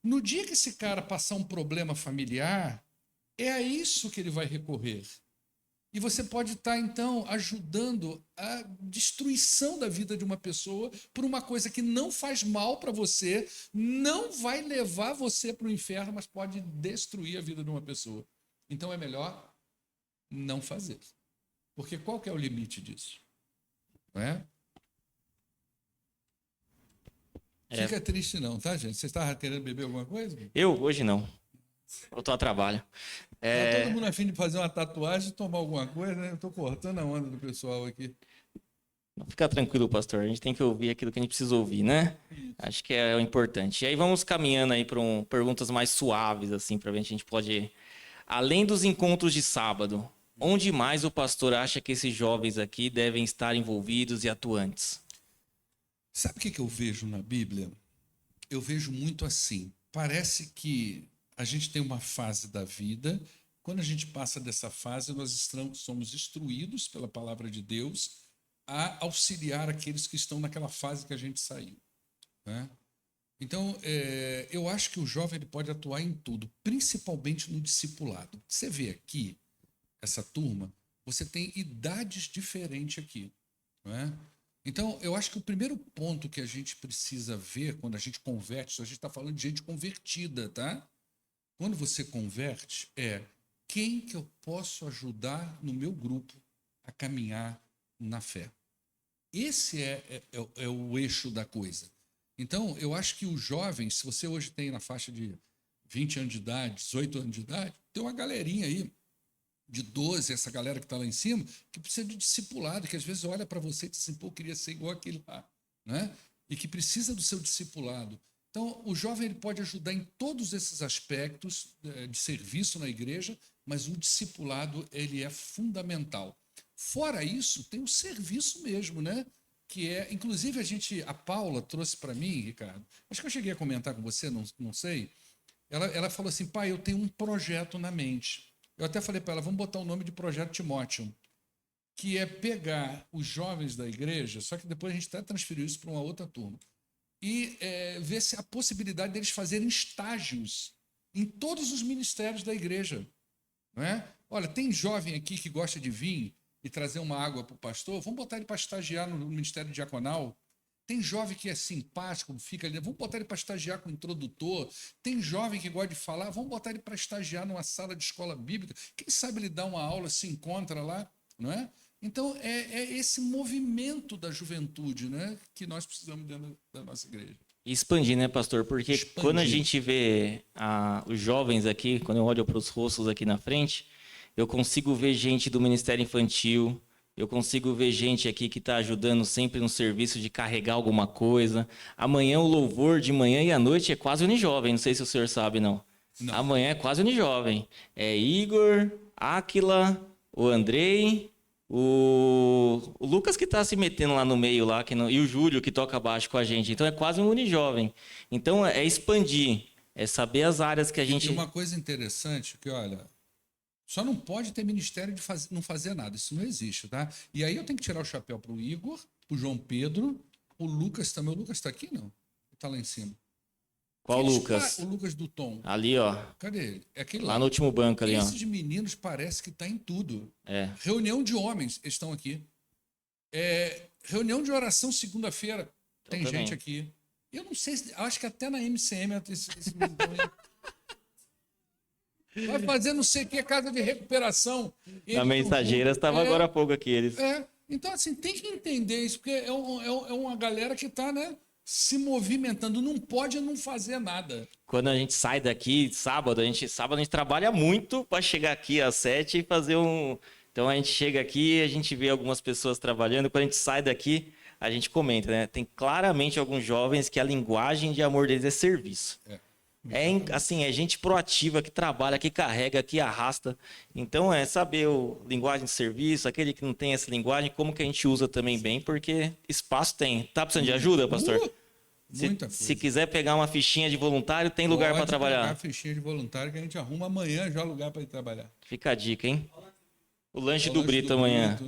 No dia que esse cara passar um problema familiar, é a isso que ele vai recorrer. E você pode estar, então, ajudando a destruição da vida de uma pessoa por uma coisa que não faz mal para você, não vai levar você para o inferno, mas pode destruir a vida de uma pessoa. Então é melhor não fazer. Porque qual que é o limite disso? Não é? Fica triste não, tá, gente? Você estava querendo beber alguma coisa? Eu, hoje não. Eu tô a trabalho. Tá todo mundo a fim de fazer uma tatuagem e tomar alguma coisa, né? Eu tô cortando a onda do pessoal aqui. Fica tranquilo, pastor. A gente tem que ouvir aquilo que a gente precisa ouvir, né? Acho que é o importante. E aí vamos caminhando aí para perguntas mais suaves, assim, para ver se a gente pode... Além dos encontros de sábado, onde mais o pastor acha que esses jovens aqui devem estar envolvidos e atuantes? Sabe o que eu vejo na Bíblia? Eu vejo muito assim. Parece que a gente tem uma fase da vida. Quando a gente passa dessa fase, nós somos instruídos pela palavra de Deus a auxiliar aqueles que estão naquela fase que a gente saiu, né? Então, eu acho que o jovem ele pode atuar em tudo, principalmente no discipulado. Você vê aqui, essa turma, você tem idades diferentes aqui, não é? Então, eu acho que o primeiro ponto que a gente precisa ver quando a gente converte, a gente está falando de gente convertida, tá? Quando você converte, quem que eu posso ajudar no meu grupo a caminhar na fé? Esse é o eixo da coisa. Então, eu acho que os jovens, se você hoje tem na faixa de 20 anos de idade, 18 anos de idade, tem uma galerinha aí de 12, essa galera que está lá em cima, que precisa de discipulado, que às vezes olha para você e diz assim: pô, eu queria ser igual aquele lá, né? E que precisa do seu discipulado. Então, o jovem ele pode ajudar em todos esses aspectos de serviço na igreja, mas o discipulado ele é fundamental. Fora isso, tem o serviço mesmo, né? Que inclusive a Paula trouxe para mim, Ricardo, acho que eu cheguei a comentar com você, não sei, ela falou assim: pai, eu tenho um projeto na mente. Eu até falei para ela: vamos botar o nome de Projeto Timóteo, que é pegar os jovens da igreja, só que depois a gente até transferiu isso para uma outra turma, e ver se a possibilidade deles fazerem estágios em todos os ministérios da igreja, não é? Olha, tem jovem aqui que gosta de vinho e trazer uma água para o pastor, vamos botar ele para estagiar no ministério diaconal. Tem jovem que é simpático, fica ali, vamos botar ele para estagiar com o introdutor. Tem jovem que gosta de falar, vamos botar ele para estagiar numa sala de escola bíblica. Quem sabe ele dá uma aula, se encontra lá, não é? Então, é esse movimento da juventude, né, que nós precisamos dentro da nossa igreja. E expandir, né, pastor? Porque quando a gente vê os jovens aqui, quando eu olho para os rostos aqui na frente, eu consigo ver gente do Ministério Infantil, eu consigo ver gente aqui que está ajudando sempre no serviço de carregar alguma coisa. Amanhã o louvor de manhã e à noite é quase unijovem, não sei se o senhor sabe, não. Amanhã é quase unijovem. É Igor, Áquila, o Andrei, o Lucas que está se metendo lá no meio lá, e o Júlio que toca baixo com a gente. Então é quase um unijovem. Então é expandir, é saber as áreas que a gente... E uma coisa interessante que, olha, só não pode ter ministério de não fazer nada. Isso não existe, tá? E aí eu tenho que tirar o chapéu para o Igor, para o João Pedro, o Lucas também. O Lucas está aqui, não? Está lá em cima. Qual Lucas? O Lucas do Tom. Ali, ó. Cadê ele? É aquele Lá no último banco ali, ó. Esses meninos parece que tá em tudo. É. Reunião de homens, eles estão aqui. Reunião de oração segunda-feira. Tem também. gente aqui. Eu não sei, acho que até na MCM esse menino aí. Vai fazer não sei o que, casa de recuperação. Na Mensageiras estava agora há pouco aqui eles. Então, assim, tem que entender isso, porque é uma galera que está, né, se movimentando. Não pode não fazer nada. Quando a gente sai daqui, sábado a gente trabalha muito para chegar aqui às 7 e fazer um... Então a gente chega aqui, a gente vê algumas pessoas trabalhando, quando a gente sai daqui, a gente comenta, né? Tem claramente alguns jovens que a linguagem de amor deles é serviço. Assim, é gente proativa que trabalha, que carrega, que arrasta. Então é saber o linguagem de serviço, aquele que não tem essa linguagem, como que a gente usa também bem, porque espaço tem. Tá precisando de ajuda, pastor? Muita coisa. Se quiser pegar uma fichinha de voluntário, tem lugar para trabalhar. Pode pegar a fichinha de voluntário que a gente arruma amanhã já lugar para ir trabalhar. Fica a dica, hein? O lanche do Brito amanhã.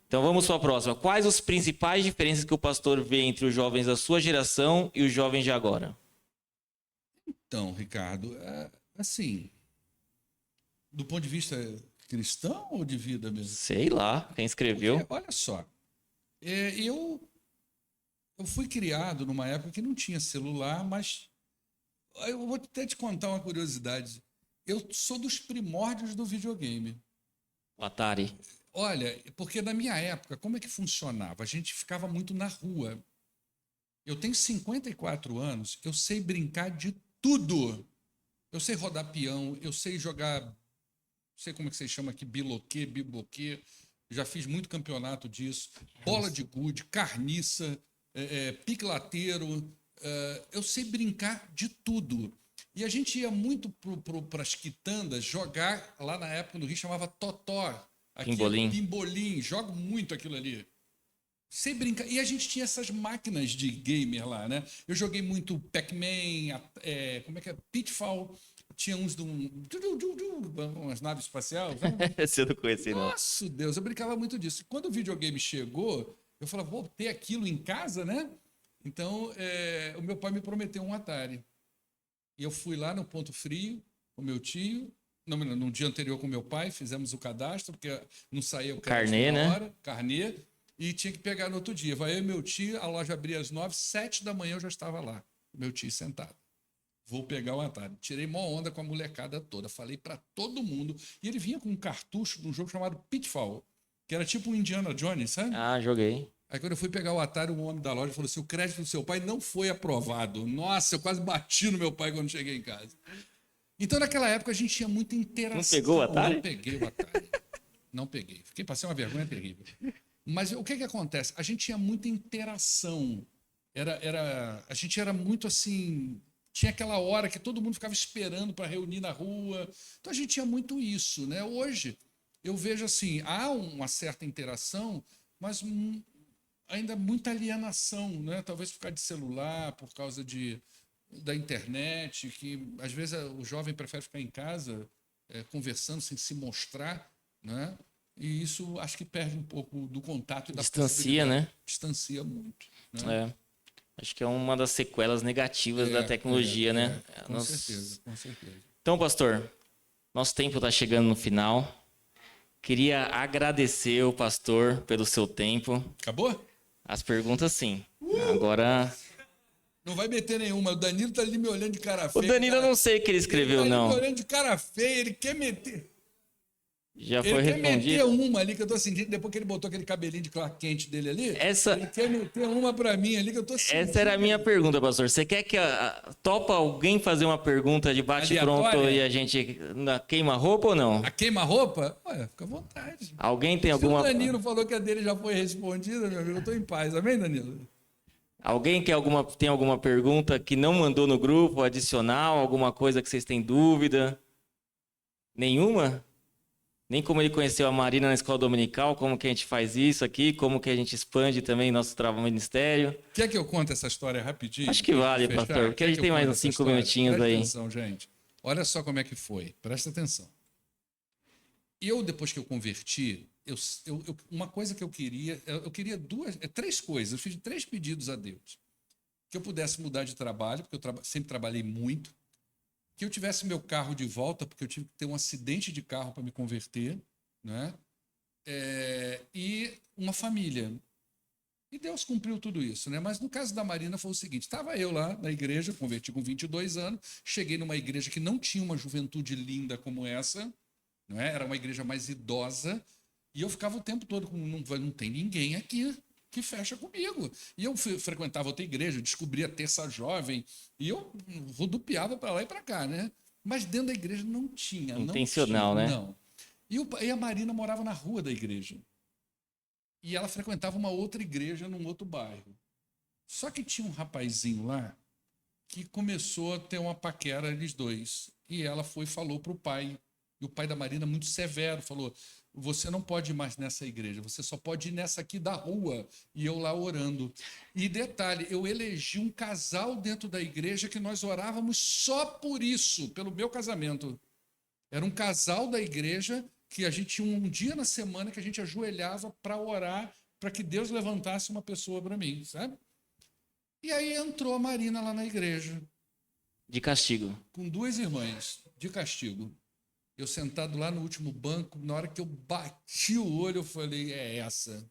Então vamos para a próxima. Quais as principais diferenças que o pastor vê entre os jovens da sua geração e os jovens de agora? Então, Ricardo, assim, do ponto de vista cristão ou de vida mesmo? Sei lá, quem escreveu. Porque, olha só, eu fui criado numa época que não tinha celular, mas eu vou até te contar uma curiosidade. Eu sou dos primórdios do videogame. O Atari. Olha, porque na minha época, como é que funcionava? A gente ficava muito na rua. Eu tenho 54 anos, eu sei brincar de tudo. Eu sei rodar peão, eu sei jogar, não sei como é que você chama aqui, biloquê, biboquê. Já fiz muito campeonato disso. Bola de gude, carniça, pique-lateiro. Eu sei brincar de tudo. E a gente ia muito para as quitandas jogar, lá na época no Rio chamava totó. Pimbolim. Pimbolim, jogo muito aquilo ali. Sei brincar. E a gente tinha essas máquinas de gamer lá, né? Eu joguei muito Pac-Man, como é que é? Pitfall. Tinha uns de umas naves espaciais. Esse eu não conheci, não. Nossa, Deus, eu brincava muito disso. E quando o videogame chegou, eu falava, vou ter aquilo em casa, né? Então, o meu pai me prometeu um Atari. E eu fui lá no Ponto Frio, com meu tio, no dia anterior com meu pai, fizemos o cadastro, porque não saía o carnê, na hora, carnê, e tinha que pegar no outro dia. Vai eu e meu tio, a loja abria às 9, 7 da manhã eu já estava lá, meu tio sentado. Vou pegar o Atari. Tirei mó onda com a molecada toda, falei para todo mundo. E ele vinha com um cartucho de um jogo chamado Pitfall, que era tipo um Indiana Jones, sabe? Ah, joguei. Aí quando eu fui pegar o Atari, o homem da loja falou assim, o crédito do seu pai não foi aprovado. Nossa, eu quase bati no meu pai quando cheguei em casa. Então, naquela época, a gente tinha muita interação. Não pegou o Atari? Não peguei o Atari. Não peguei. Passei uma vergonha terrível. Mas o que acontece? A gente tinha muita interação. A gente era muito assim... Tinha aquela hora que todo mundo ficava esperando para reunir na rua. Então, a gente tinha muito isso, né? Hoje, eu vejo assim, há uma certa interação, mas ainda muita alienação, né? Talvez ficar de celular por causa da internet, que às vezes o jovem prefere ficar em casa conversando sem se mostrar, né? E isso acho que perde um pouco do contato e da distancia, né? Distancia muito. Né? Acho que é uma das sequelas negativas da tecnologia, né? Com certeza, com certeza. Então, pastor, nosso tempo está chegando no final. Queria agradecer o pastor pelo seu tempo. Acabou? As perguntas, sim. Agora... Não vai meter nenhuma. O Danilo tá ali me olhando de cara feia. O Danilo, eu não sei o que ele escreveu, ele tá não. me olhando de cara feia, ele quer meter... Já foi ele quer respondido. meter uma ali que eu tô sentindo, depois que ele botou aquele cabelinho de Clark Kent dele ali, ele quer meter uma pra mim ali que eu tô sentindo. Essa era a minha pergunta, pastor. Você quer que topa alguém fazer uma pergunta de bate-pronto e a gente queima roupa ou não? A queima-roupa? Olha, fica à vontade. Alguém tem alguma... Se o Danilo falou que a dele já foi respondida, meu amigo, eu tô em paz. Amém, Danilo? Alguém tem alguma pergunta que não mandou no grupo, adicional, alguma coisa que vocês têm dúvida? Nenhuma? Nem como ele conheceu a Marina na escola dominical, como que a gente faz isso aqui, como que a gente expande também nosso trabalho ministério. Quer que eu conte essa história rapidinho? Acho que vale, pastor, porque a gente tem mais uns 5 minutinhos aí. Presta atenção, gente. Olha só como é que foi. Presta atenção. Depois que eu converti, uma coisa que eu queria 3 coisas. Eu fiz 3 pedidos a Deus. que eu pudesse mudar de trabalho, porque eu sempre trabalhei muito, que eu tivesse meu carro de volta, porque eu tive que ter um acidente de carro para me converter, né? E uma família. E Deus cumpriu tudo isso, né? Mas no caso da Marina foi o seguinte, estava eu lá na igreja, converti com 22 anos, cheguei numa igreja que não tinha uma juventude linda como essa, não é? Era uma igreja mais idosa, e eu ficava o tempo todo com, não tem ninguém aqui que fecha comigo. E eu frequentava outra igreja, descobri a Terça Jovem, e eu rodopiava para lá e para cá, né? Mas dentro da igreja não tinha. Intencional, não tinha, né? Não. E a Marina morava na rua da igreja. E ela frequentava uma outra igreja num outro bairro. Só que tinha um rapazinho lá que começou a ter uma paquera, eles dois. E ela foi e falou para o pai. E o pai da Marina, muito severo, falou: você não pode ir mais nessa igreja, você só pode ir nessa aqui da rua. E eu lá orando. E detalhe, eu elegi um casal dentro da igreja que nós orávamos só por isso, pelo meu casamento. Era um casal da igreja que a gente tinha um dia na semana que a gente ajoelhava para orar, para que Deus levantasse uma pessoa para mim, sabe? E aí entrou a Marina lá na igreja. De castigo. Com duas irmãs, de castigo. Eu sentado lá no último banco, na hora que eu bati o olho, eu falei, é essa.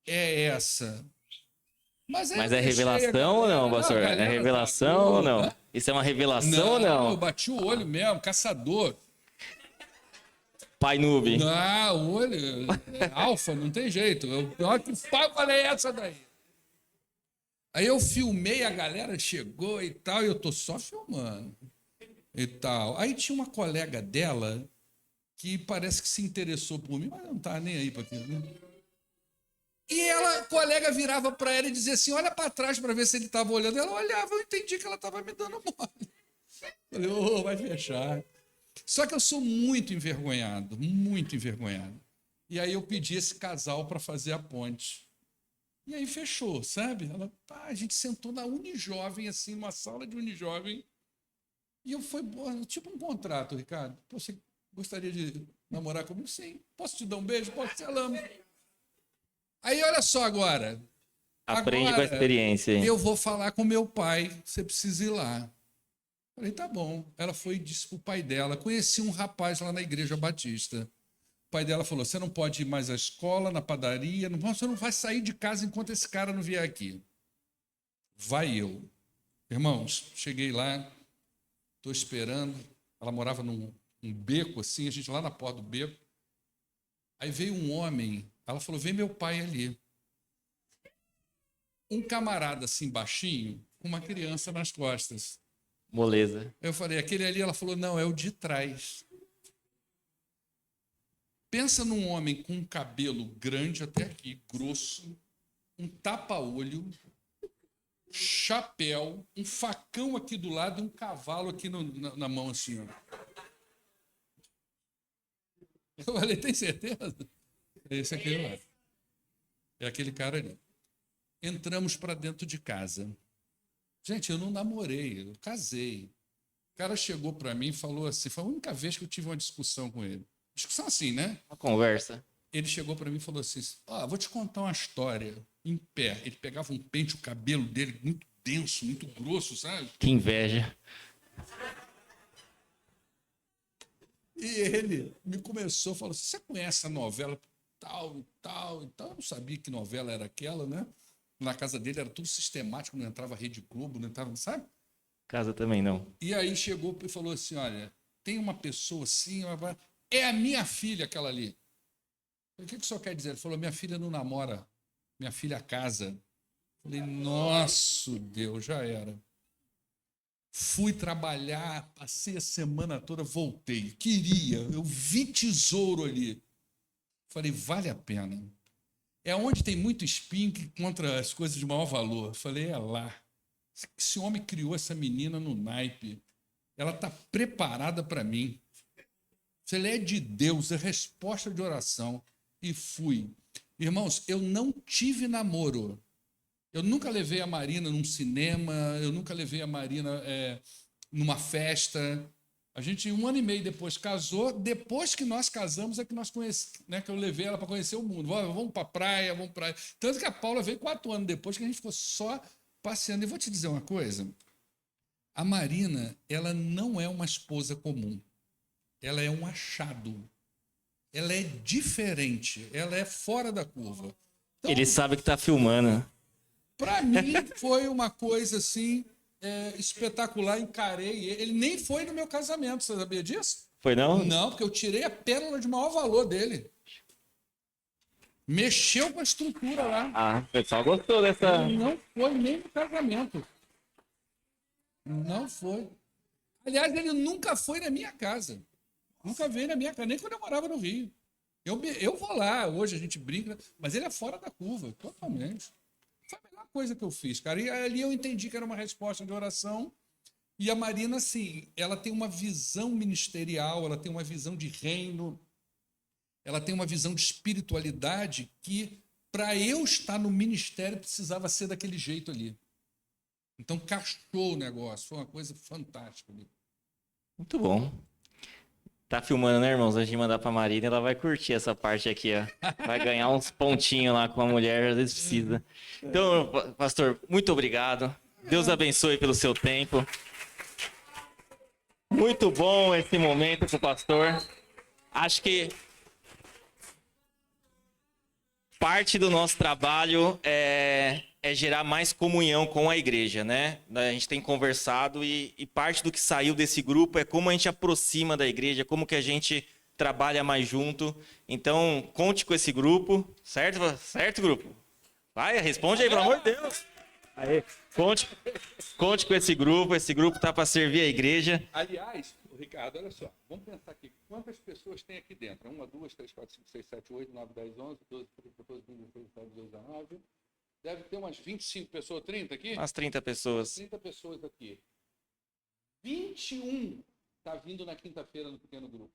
É essa. Mas é revelação ou não, pastor? É revelação ou não? Isso é uma revelação ou não? Eu bati o olho mesmo, caçador. Pai noob. Não, o olho. Alfa, não tem jeito. Eu falei essa daí. Aí eu filmei, a galera chegou e tal, e eu tô só filmando. E tal. Aí tinha uma colega dela que parece que se interessou por mim, mas não tá nem aí para aquilo, né? E ela, a colega virava para ela e dizia assim: olha para trás para ver se ele estava olhando. Ela olhava, eu entendi que ela estava me dando mole. Falei, vai fechar. Só que eu sou muito envergonhado, muito envergonhado. E aí eu pedi esse casal para fazer a ponte. E aí fechou, sabe? A gente sentou na Unijovem, assim, numa sala de Unijovem. E eu fui, tipo um contrato, Ricardo. Você gostaria de namorar comigo? Sim. Posso te dar um beijo? Posso te amo. Aí olha só agora. Aprende com a experiência. Hein? Eu vou falar com meu pai, você precisa ir lá. Falei, tá bom. Ela foi e disse pro pai dela. Conheci um rapaz lá na Igreja Batista. O pai dela falou, você não pode ir mais à escola, na padaria, você não vai sair de casa enquanto esse cara não vier aqui. Vai eu. Irmãos, cheguei lá, estou esperando. Ela morava num beco assim, a gente lá na porta do beco. Aí veio um homem, ela falou, vem meu pai ali. Um camarada assim baixinho, com uma criança nas costas. Moleza. Eu falei, aquele ali, ela falou, não, é o de trás. Pensa num homem com um cabelo grande até aqui, grosso, um tapa-olho, chapéu, um facão aqui do lado e um cavalo aqui na mão assim, ó. Eu falei, tem certeza? Esse aqui lá. É aquele cara ali. Entramos para dentro de casa. Gente, eu não namorei, eu casei. O cara chegou para mim e falou assim, foi a única vez que eu tive uma discussão com ele. Discussão assim, né? Uma conversa. Ele chegou para mim e falou assim, vou te contar uma história em pé. Ele pegava um pente, o cabelo dele muito denso, muito grosso, sabe? Que inveja. E ele me começou, falou assim, você conhece a novela tal e tal e tal? Eu não sabia que novela era aquela, né? Na casa dele era tudo sistemático, não entrava Rede Globo, não entrava, sabe? Casa também não. E aí chegou e falou assim, olha, tem uma pessoa assim, é a minha filha aquela ali. Eu falei, o que o senhor quer dizer? Ele falou, minha filha não namora, minha filha casa. Eu falei, nossa, Deus, já era. Fui trabalhar, passei a semana toda, voltei. Eu vi tesouro ali. Falei, vale a pena. É onde tem muito espinho que contra as coisas de maior valor. Falei, é lá. Esse homem criou essa menina no naipe. Ela está preparada para mim. Se ela é de Deus, é resposta de oração. E fui. Irmãos, eu não tive namoro. Eu nunca levei a Marina num cinema, eu nunca levei a Marina numa festa. A gente, 1 ano e meio depois, casou. Depois que nós casamos, é que nós né, que eu levei ela para conhecer o mundo. Vamos para a praia, vamos para. Tanto que a Paula veio 4 anos depois, que a gente ficou só passeando. E vou te dizer uma coisa. A Marina, ela não é uma esposa comum. Ela é um achado. Ela é diferente. Ela é fora da curva. Então, Ele sabe que tá filmando. para mim, foi uma coisa assim espetacular. Encarei. Ele nem foi no meu casamento. Você sabia disso? Foi não? Não, porque eu tirei a pérola de maior valor dele. Mexeu com a estrutura lá. Ah, o pessoal gostou dessa. Ele não foi nem no casamento. Não foi. Aliás, ele nunca foi na minha casa. Nunca veio na minha casa, nem quando eu morava no Rio. Eu vou lá, hoje a gente brinca, mas ele é fora da curva, totalmente. Foi a melhor coisa que eu fiz, cara. E ali eu entendi que era uma resposta de oração. E a Marina, assim, ela tem uma visão ministerial, ela tem uma visão de reino, ela tem uma visão de espiritualidade que, para eu estar no ministério, precisava ser daquele jeito ali. Então, cachou o negócio. Foi uma coisa fantástica ali. Muito bom. Tá filmando, né, irmãos? Antes de mandar pra Marina, ela vai curtir essa parte aqui, ó. Vai ganhar uns pontinhos lá com a mulher, às vezes precisa. Então, pastor, muito obrigado. Deus abençoe pelo seu tempo. Muito bom esse momento pro pastor. Acho que parte do nosso trabalho é gerar mais comunhão com a igreja, né? A gente tem conversado e parte do que saiu desse grupo é como a gente aproxima da igreja, como que a gente trabalha mais junto. Então, conte com esse grupo, certo? Certo, grupo? Vai, responde aí, pelo amor de Deus. Aí, conte com esse grupo tá para servir a igreja. Aliás, Ricardo, olha só, vamos pensar aqui, quantas pessoas tem aqui dentro? 1, 2, 3, 4, 5, 6, 7, 8, 9, 10, 11, 12, 13, 14, 15, 16, 17, 18, 19. Deve ter umas 25 pessoas, 30 aqui? Umas 30 pessoas. 30 pessoas aqui. 21 tá vindo na quinta-feira no pequeno grupo.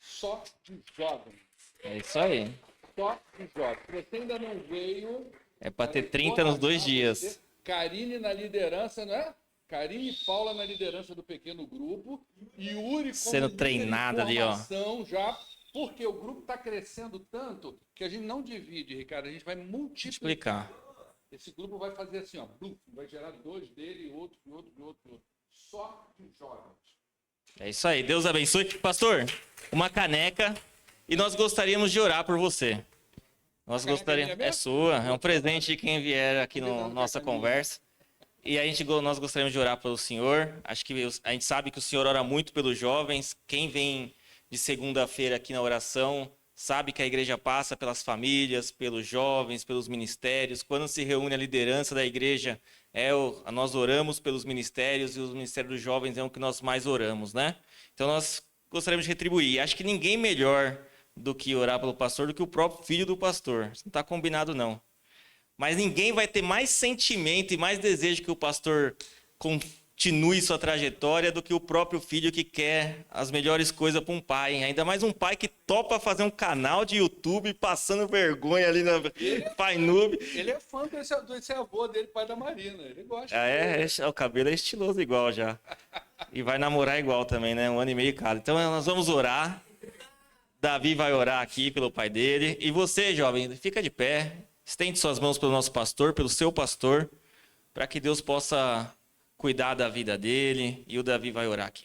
Só de jovens. É isso aí. Só de jovens. Se você ainda não veio... É para ter 30 nos 2 dias. Karine na liderança, não é? Karine e Paula na liderança do pequeno grupo. E Yuri como sendo treinada ali, ó. Já, porque o grupo está crescendo tanto que a gente não divide, Ricardo. A gente vai multiplicar. Esse grupo vai fazer assim, ó. Vai gerar 2 dele, outro. Só de jovens. É isso aí. Deus abençoe. Pastor, uma caneca. E nós gostaríamos de orar por você. Nós gostaríamos. É sua, é um presente de quem vier aqui na nossa conversa. E nós gostaríamos de orar pelo senhor. Acho que a gente sabe que o senhor ora muito pelos jovens. Quem vem de segunda-feira aqui na oração sabe que a igreja passa pelas famílias, pelos jovens, pelos ministérios. Quando se reúne a liderança da igreja, nós oramos pelos ministérios e os ministérios dos jovens é o que nós mais oramos, né? Então nós gostaríamos de retribuir. Acho que ninguém melhor do que orar pelo pastor do que o próprio filho do pastor. Isso não está combinado, não. Mas ninguém vai ter mais sentimento e mais desejo que o pastor continue sua trajetória do que o próprio filho que quer as melhores coisas para um pai. Ainda mais um pai que topa fazer um canal de YouTube passando vergonha ali na Pai Noob. Ele é fã desse avô dele, pai da Marina. Ele gosta. O cabelo é estiloso igual já. E vai namorar igual também, né? 1 ano e meio cada. Então nós vamos orar. Davi vai orar aqui pelo pai dele. E você, jovem, fica de pé. Estende suas mãos pelo nosso pastor, pelo seu pastor, para que Deus possa cuidar da vida dele. E o Davi vai orar aqui.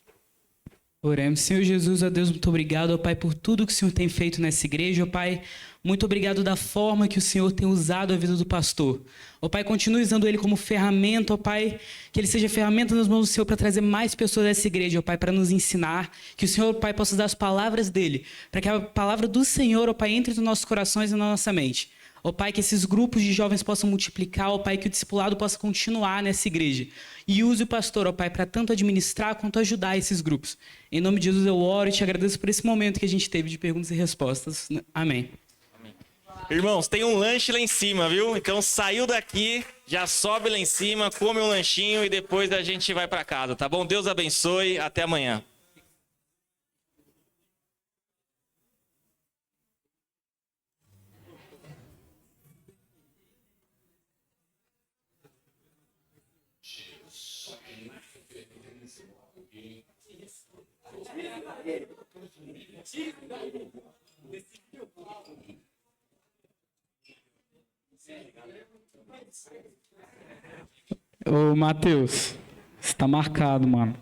Oremos. Senhor Jesus, ó Deus, muito obrigado, ó Pai, por tudo que o Senhor tem feito nessa igreja, ó Pai. Muito obrigado da forma que o Senhor tem usado a vida do pastor. Ó Pai, continue usando ele como ferramenta, ó Pai, que ele seja ferramenta nas mãos do Senhor para trazer mais pessoas a essa igreja, ó Pai, para nos ensinar. Que o Senhor, ó Pai, possa usar as palavras dele, para que a palavra do Senhor, ó Pai, entre nos nossos corações e na nossa mente. Ó Pai, que esses grupos de jovens possam multiplicar, ó Pai, que o discipulado possa continuar nessa igreja. E use o pastor, ó Pai, para tanto administrar quanto ajudar esses grupos. Em nome de Jesus eu oro e te agradeço por esse momento que a gente teve de perguntas e respostas. Amém. Irmãos, tem um lanche lá em cima, viu? Então saiu daqui, já sobe lá em cima, come um lanchinho e depois a gente vai para casa, tá bom? Deus abençoe, até amanhã. Ô, Matheus, você tá marcado, mano.